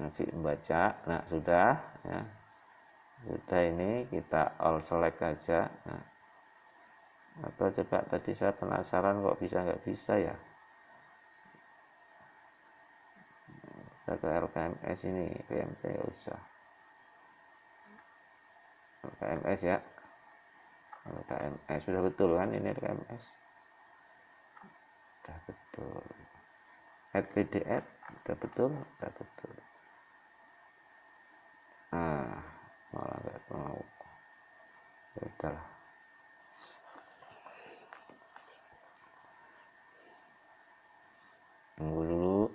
Ngasih membaca, nah sudah ya, sudah. Ini kita all select aja. Nah, atau coba tadi saya penasaran kok bisa nggak bisa ya, kita ke LKMS ini, PMP usah LKMS ya, LKMS sudah betul kan, ini LKMS sudah betul, add PDF sudah betul, malah nggak mau. Ya udahlah, tunggu dulu.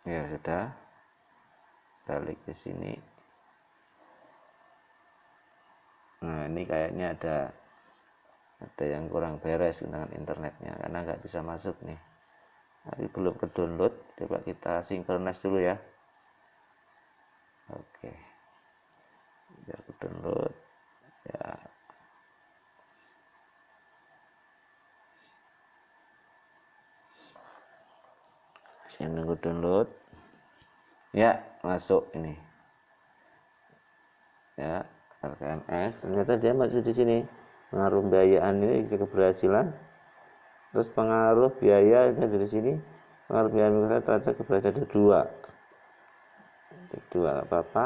Ya sudah, balik ke sini. Nah ini kayaknya ada yang kurang beres dengan internetnya, karena nggak bisa masuk nih, tapi belum ke download. Coba kita synchronize dulu ya. Oke, biar ke download ya. Saya nunggu download ya, masuk ini ya, LKMS. Ternyata dia masih di sini. Pengaruh pembiayaan ini keberhasilan, terus pengaruh biaya ini dari sini. Pengaruh biaya ternyata keberhasilan ada dua apa-apa.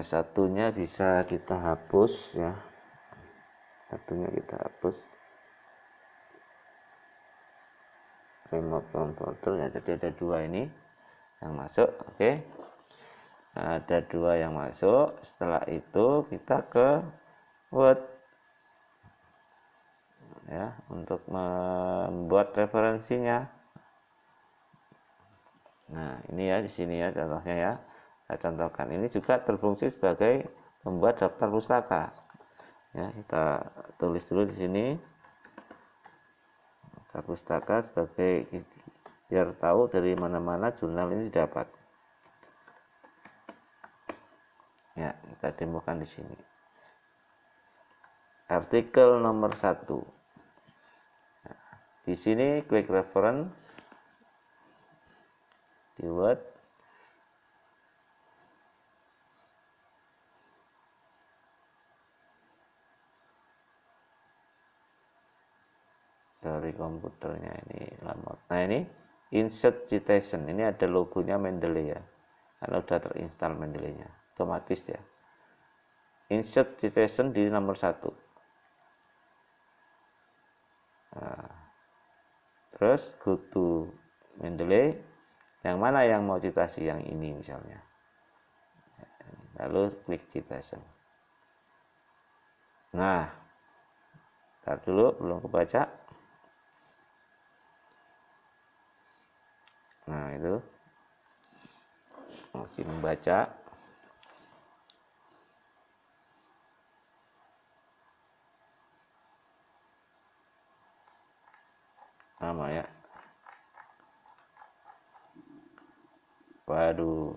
Satunya bisa kita hapus ya, remove from folder ya. Jadi ada dua ini, yang masuk. Oke. Nah, ada 2 yang masuk. Setelah itu kita ke Word ya, untuk membuat referensinya. Nah, ini ya di sini ya contohnya ya. Saya contohkan. Ini juga berfungsi sebagai membuat daftar pustaka. Ya, kita tulis dulu di sini. Daftar pustaka sebagai biar tahu dari mana-mana jurnal ini didapat. Ya, kita demokan di sini. Artikel nomor 1. Nah, di sini klik reference di Word. Dari komputernya ini lama. Nah, ini insert citation. Ini ada logonya Mendeley ya. Karena sudah terinstall Mendeley-nya. Otomatis ya. Insert citation di nomor 1. Nah, terus go to Mendeley. Yang mana yang mau citasi? Yang ini misalnya. Lalu klik citation. Nah, ntar dulu belum kebaca. Nah, itu masih membaca. Sama ya. Waduh.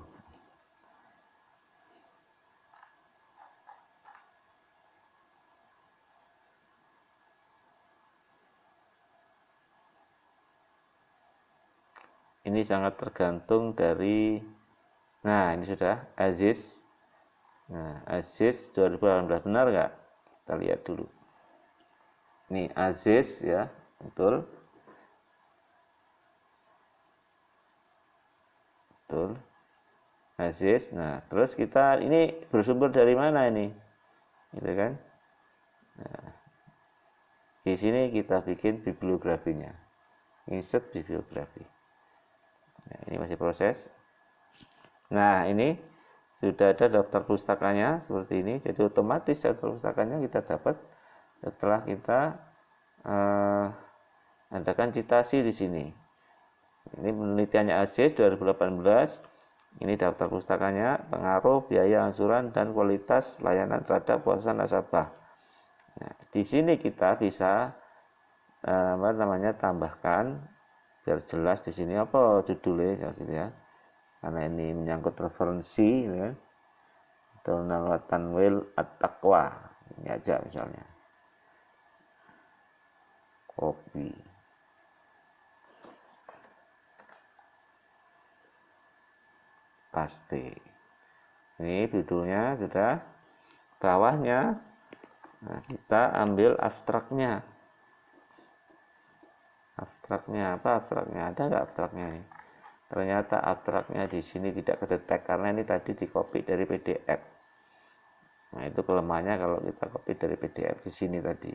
Ini sangat tergantung dari, nah ini sudah Aziz. Nah, Aziz 2018 benar nggak? Kita lihat dulu. Ini Aziz ya, betul. Betul. Aziz. Nah, terus kita ini bersumber dari mana ini? Gitu kan? Nah, di sini kita bikin bibliografinya. Insert bibliografi. Nah, ini masih proses. Nah, ini sudah ada daftar pustakanya seperti ini. Jadi otomatis daftar pustakanya kita dapat setelah kita adakan citasi di sini. Ini penelitiannya AC 2018. Ini daftar pustakanya, pengaruh, biaya angsuran, dan kualitas layanan terhadap perusahaan nasabah. Nah, di sini kita bisa tambahkan biar jelas di sini apa judulnya gitu ya. Karena ini menyangkut referensi ya. Donald Tanwil At-Taqwa. Ini aja misalnya. Copy. Paste. Ini judulnya sudah. Bawahnya nah, kita ambil abstraknya. Abstraknya apa abstraknya? Ada nggak abstraknya ini? Ternyata abstraknya di sini tidak kedetek karena ini tadi di-copy dari PDF. Nah, itu kelemahannya kalau kita copy dari PDF di sini tadi.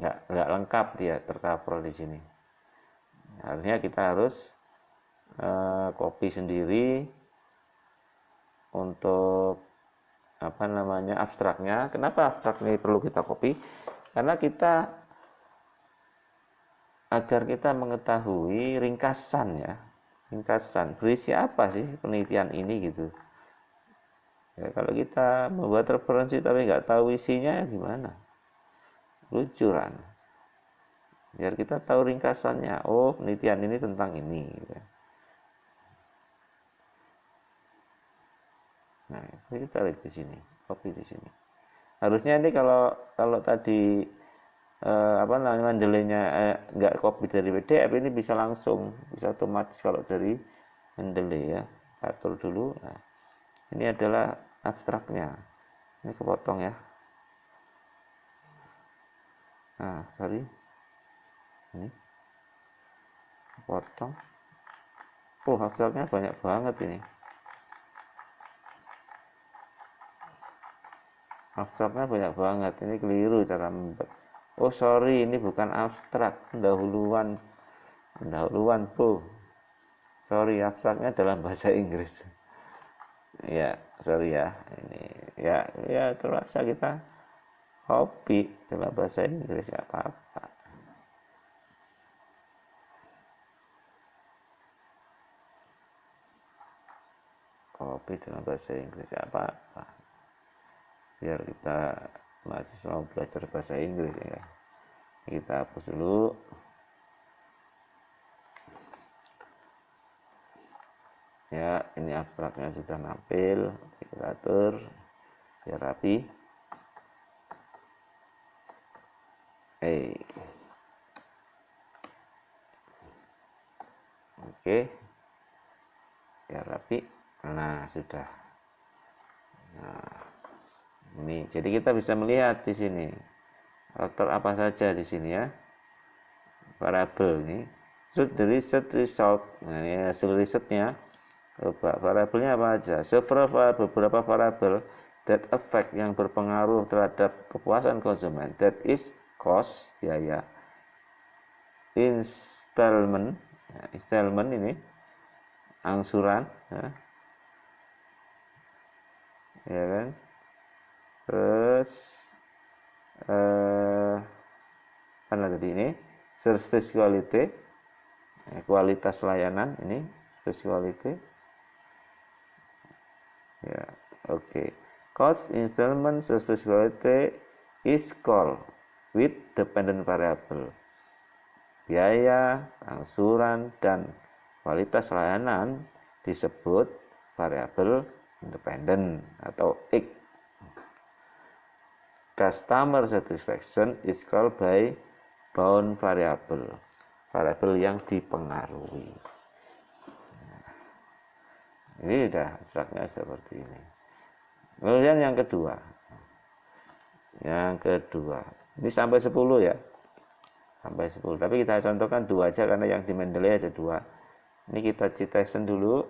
Nggak lengkap dia tercover di sini. Artinya kita harus copy sendiri untuk apa namanya abstraknya. Kenapa abstrak ini perlu kita copy? Karena kita agar kita mengetahui ringkasan ya, ringkasan berisi apa sih penelitian ini gitu. Ya, kalau kita membuat referensi tapi nggak tahu isinya gimana? Lucuran. Biar kita tahu ringkasannya. Oh, penelitian ini tentang ini. Gitu. Nah, ini kita lihat di sini, copy di sini. Harusnya ini kalau tadi apa namanya Mendeley-nya nggak copy dari PDF ini bisa langsung bisa otomatis kalau dari Mendeley ya. Atur dulu. Nah, ini adalah abstraknya. Ini kepotong ya. Nah, sorry. Ini kepotong. Oh, abstraknya banyak banget ini. Abstraknya banyak banget. Ini keliru cara membuat. Oh sorry, ini bukan abstrak, pendahuluan pendahuluan bro, sorry abstraknya dalam bahasa Inggris. Ya sorry ya, ini ya terpaksa kita copy dalam bahasa Inggris, ya apa-apa. Copy dalam bahasa Inggris, ya apa-apa, biar kita mahasiswa mau belajar bahasa Inggris ya. Kita hapus dulu. Ya, ini abstraknya sudah nampil, kita atur biar rapi. Oke, biar rapi. Nah, sudah. Nah, ini jadi kita bisa melihat di sini karakter apa saja di sini ya. Variabel ini. The research result. Nah, ini hasil risetnya. Coba variabelnya apa aja? Beberapa variabel that affect yang berpengaruh terhadap kepuasan konsumen. That is cost, biaya. Installment, installment ini angsuran, ya kan? Terus apa tadi ini? Service quality, kualitas layanan ini, service quality. Ya, oke. Cost, installment, service quality is called with dependent variable. Biaya, angsuran, dan kualitas layanan disebut variabel independen atau X. Customer satisfaction is called by bound variable, variabel yang dipengaruhi. Ini sudah abstraknya seperti ini. Kemudian yang kedua, ini sampai 10 ya, sampai 10. Tapi kita contohkan 2 aja karena yang di Mendeley ada 2. Ini kita citasen dulu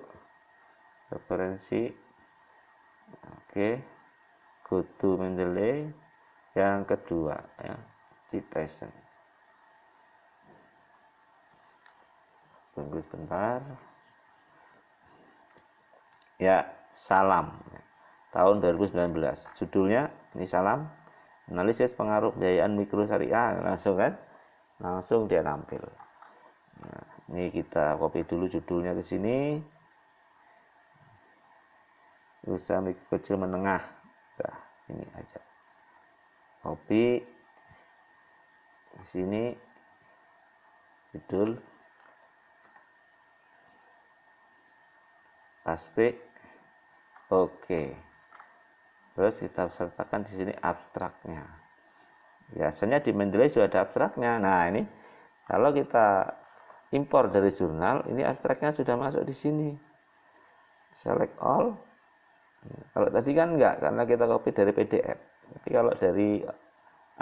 referensi. Oke, go to Mendeley. Yang kedua ya, citasen. Tunggu sebentar. Ya, salam. Tahun 2019. Judulnya ini salam. Analisis pengaruh pembiayaan mikro syariah, langsung kan? Langsung dia nampil. Nah, ini kita copy dulu judulnya ke sini. Usaha mikro kecil menengah. Nah, ini aja. Copy di sini judul, paste, oke. Terus kita sertakan di sini abstraknya. Biasanya di Mendeley sudah ada abstraknya. Nah ini kalau kita impor dari jurnal, ini abstraknya sudah masuk di sini. Select all. Kalau tadi kan enggak, karena kita copy dari PDF. Tapi kalau dari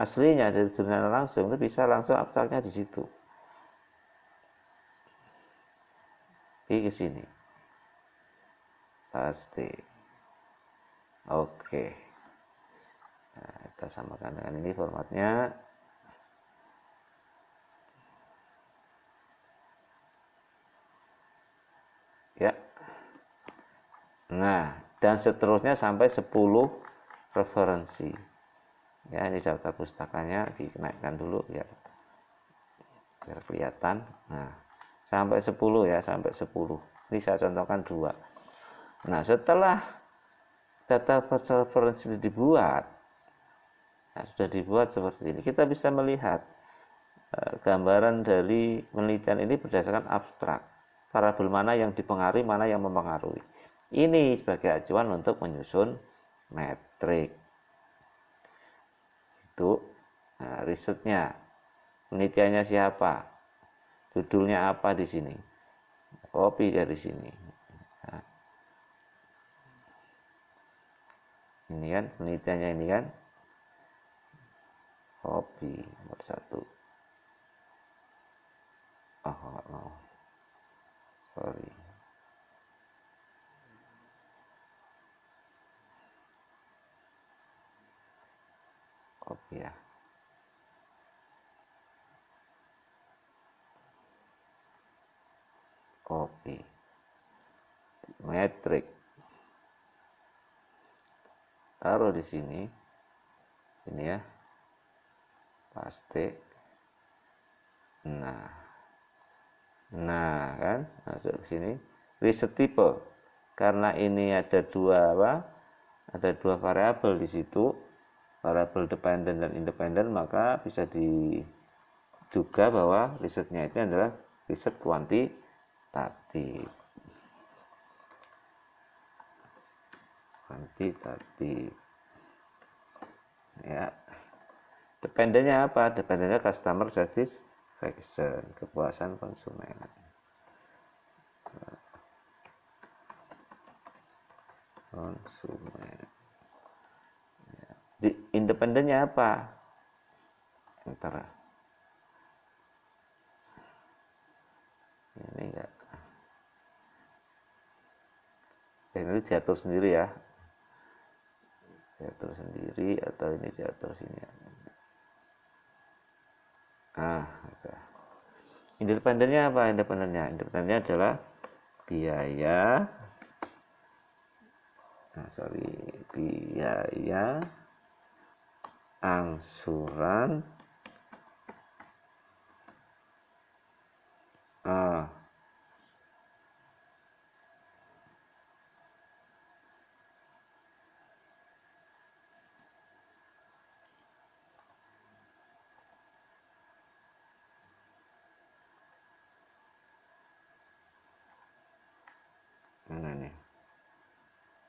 aslinya dari jurnal langsung, itu bisa langsung abstraknya di situ. Ke sini. Pasti. Oke. Nah, kita samakan dengan ini formatnya. Ya. Nah, dan seterusnya sampai 10 referensi. Ya, ini daftar pustakanya dinaikkan dulu ya. Biar kelihatan. Nah, sampai 10 ya, sampai 10. Ini saya contohkan 2. Nah, setelah data referensi dibuat, nah, sudah dibuat seperti ini, kita bisa melihat gambaran dari penelitian ini berdasarkan abstrak. Variabel mana yang dipengaruhi, mana yang mempengaruhi. Ini sebagai acuan untuk menyusun metrik. Itu nah, risetnya, penelitiannya siapa, judulnya apa di sini, copy dari sini. Nah, ini kan penelitiannya ini kan, copy nomor 1. Oh, sorry. Copy ya. copy, metrik, taruh di sini, ini ya, paste. Nah kan masuk ke sini, riset tipe, karena ini ada dua variabel di situ, variabel dependent dan independent, maka bisa diduga bahwa risetnya itu adalah riset kuantitatif. Ya, dependennya apa? Dependennya customer satisfaction, kepuasan konsumen. Di independennya apa? Ntar ini enggak, ini diatur sendiri ya, diatur sendiri, atau ini diatur sini. Oke. Independennya apa? Independennya adalah biaya angsuran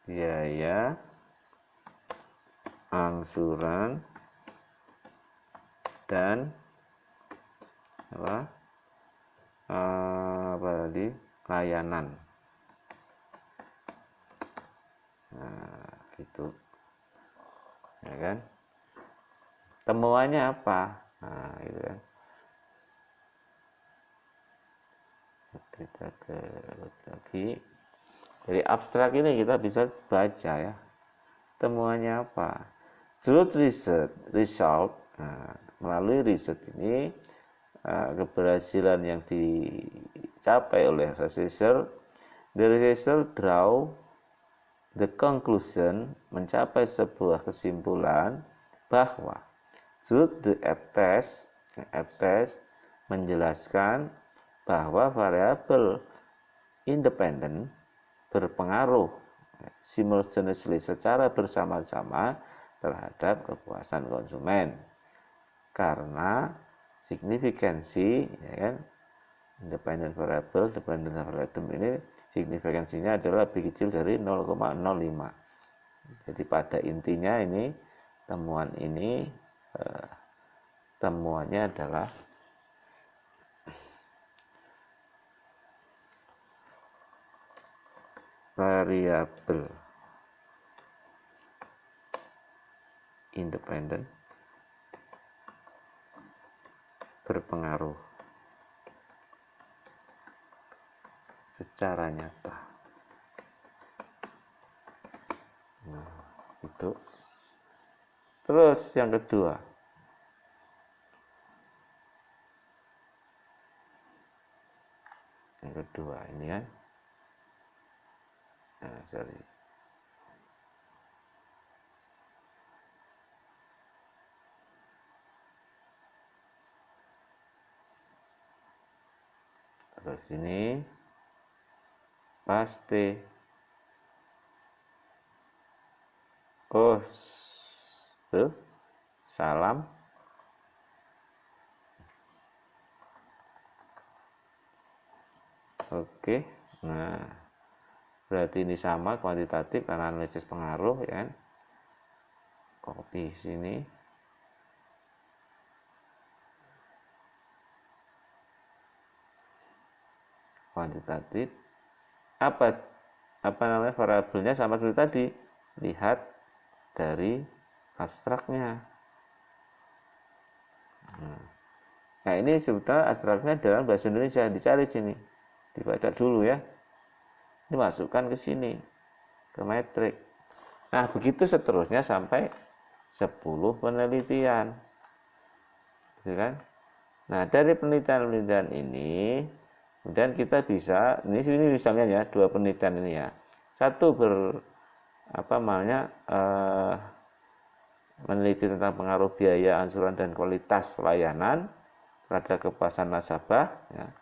biaya angsuran dan apa tadi, layanan. Gitu ya kan, temuannya apa? Gitu kan, kita ke lagi dari abstrak ini kita bisa baca ya, temuannya apa. Through result, melalui riset ini, keberhasilan yang dicapai oleh researcher, the researcher draw the conclusion, mencapai sebuah kesimpulan bahwa through the F-test menjelaskan bahwa variabel independen berpengaruh simultaneously, secara bersama-sama, terhadap kepuasan konsumen, karena signifikansi, ya kan, independent variable ini signifikansinya adalah lebih kecil dari 0,05. Jadi pada intinya ini temuannya adalah variabel independen berpengaruh secara nyata. Itu. Terus yang kedua, ini kan, terus ini paste, tuh salam, oke. Nah, berarti ini sama, kuantitatif karena analisis pengaruh, ya kan. Copy sini, kuantitatif, apa namanya, variabelnya sama seperti tadi, lihat dari abstraknya. Nah, ini sebetulnya abstraknya dalam bahasa Indonesia, dicari sini, dibaca dulu ya, dimasukkan ke sini, ke metrik. Nah, begitu seterusnya sampai 10 penelitian, gitu kan. Nah, dari penelitian ini Kemudian kita bisa, ini misalnya ya, dua penelitian ini ya. Satu meneliti tentang pengaruh biaya angsuran dan kualitas pelayanan pada kepuasan nasabah. Ya.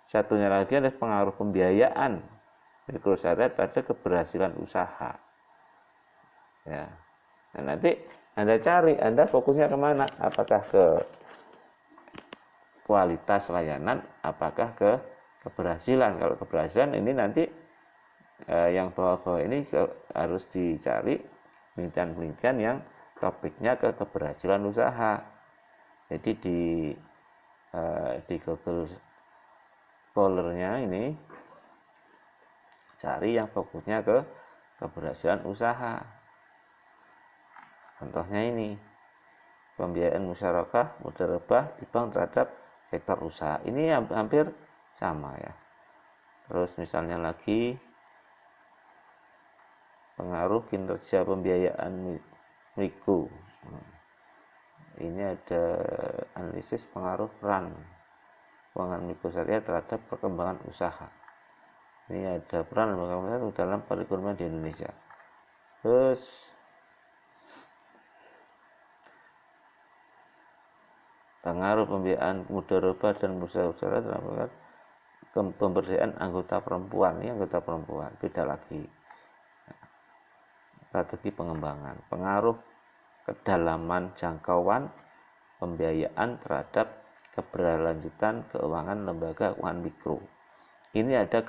Satunya lagi adalah pengaruh pembiayaan mikrosyariah pada keberhasilan usaha. Ya. Nah, nanti Anda cari, Anda fokusnya kemana? Apakah ke kualitas layanan, apakah ke keberhasilan? Kalau keberhasilan ini nanti yang bawah-bawah ini harus dicari penelitian-penelitian yang topiknya ke keberhasilan usaha. Jadi di Google Scholar-nya ini cari yang fokusnya ke keberhasilan usaha. Contohnya ini, pembiayaan musyarakah mudharabah di bank terhadap sektor usaha. Ini hampir sama ya. Terus misalnya lagi pengaruh kinerja pembiayaan mikro. Ini ada analisis pengaruh peran keuangan mikrosyariah terhadap perkembangan usaha. Ini ada peran lembaga dalam perekonomian di Indonesia. Terus pengaruh pembiayaan mudharabah dan musyawarah terhadap pemberdayaan anggota perempuan. Ini anggota perempuan, beda lagi. Strategi pengembangan, pengaruh kedalaman jangkauan pembiayaan terhadap keberlanjutan keuangan lembaga keuangan mikro. Ini ada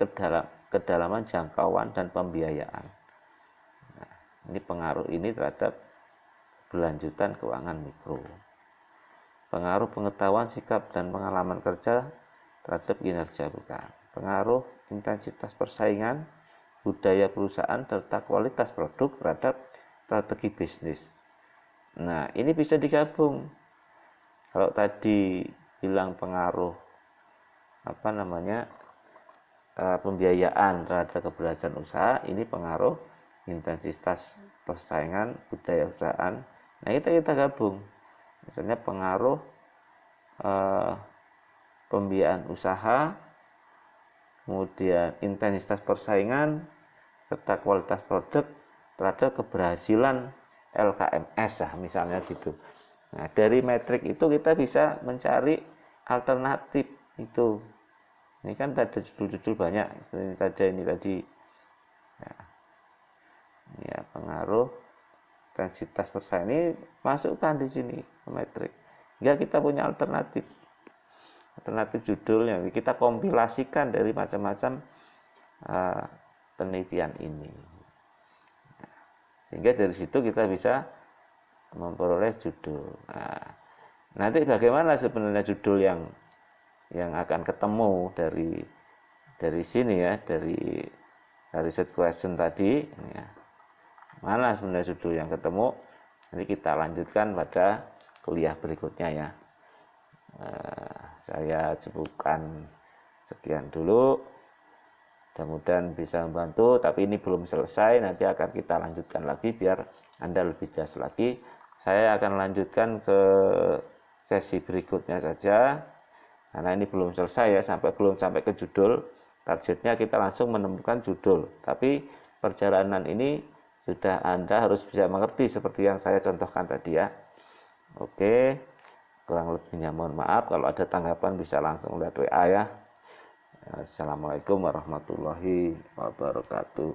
kedalaman jangkauan dan pembiayaan. Nah, ini pengaruh ini terhadap keberlanjutan keuangan mikro. Pengaruh pengetahuan, sikap, dan pengalaman kerja terhadap kinerja perusahaan. Pengaruh intensitas persaingan, budaya perusahaan, serta kualitas produk terhadap strategi bisnis. Nah, ini bisa digabung. Kalau tadi bilang pengaruh pembiayaan terhadap keberhasilan usaha, ini pengaruh intensitas persaingan, budaya perusahaan. Nah, kita gabung. Misalnya pengaruh pembiayaan usaha, kemudian intensitas persaingan, serta kualitas produk terhadap keberhasilan LKMS, misalnya gitu. Nah, dari metrik itu kita bisa mencari alternatif itu. Ini kan ada judul-judul banyak. Ini tadi. Ya, pengaruh intensitas persaingan ini masukkan di sini ke metrik. Hingga kita punya alternatif judulnya. Kita kompilasikan dari macam-macam penelitian ini. Sehingga dari situ kita bisa memperoleh judul. Nah, nanti bagaimana sebenarnya judul yang akan ketemu dari sini ya, dari research question tadi ya. Mana sebenarnya judul yang ketemu? Nanti kita lanjutkan pada kuliah berikutnya ya. Saya cukupkan sekian dulu. Mudah-mudahan bisa membantu, tapi ini belum selesai, nanti akan kita lanjutkan lagi biar Anda lebih jelas lagi. Saya akan lanjutkan ke sesi berikutnya saja, karena ini belum selesai ya, belum sampai ke judul. Targetnya kita langsung menemukan judul, tapi perjalanan ini sudah Anda harus bisa mengerti seperti yang saya contohkan tadi ya. Oke, kurang lebihnya mohon maaf. Kalau ada tanggapan bisa langsung lewat WA ya. Assalamualaikum warahmatullahi wabarakatuh.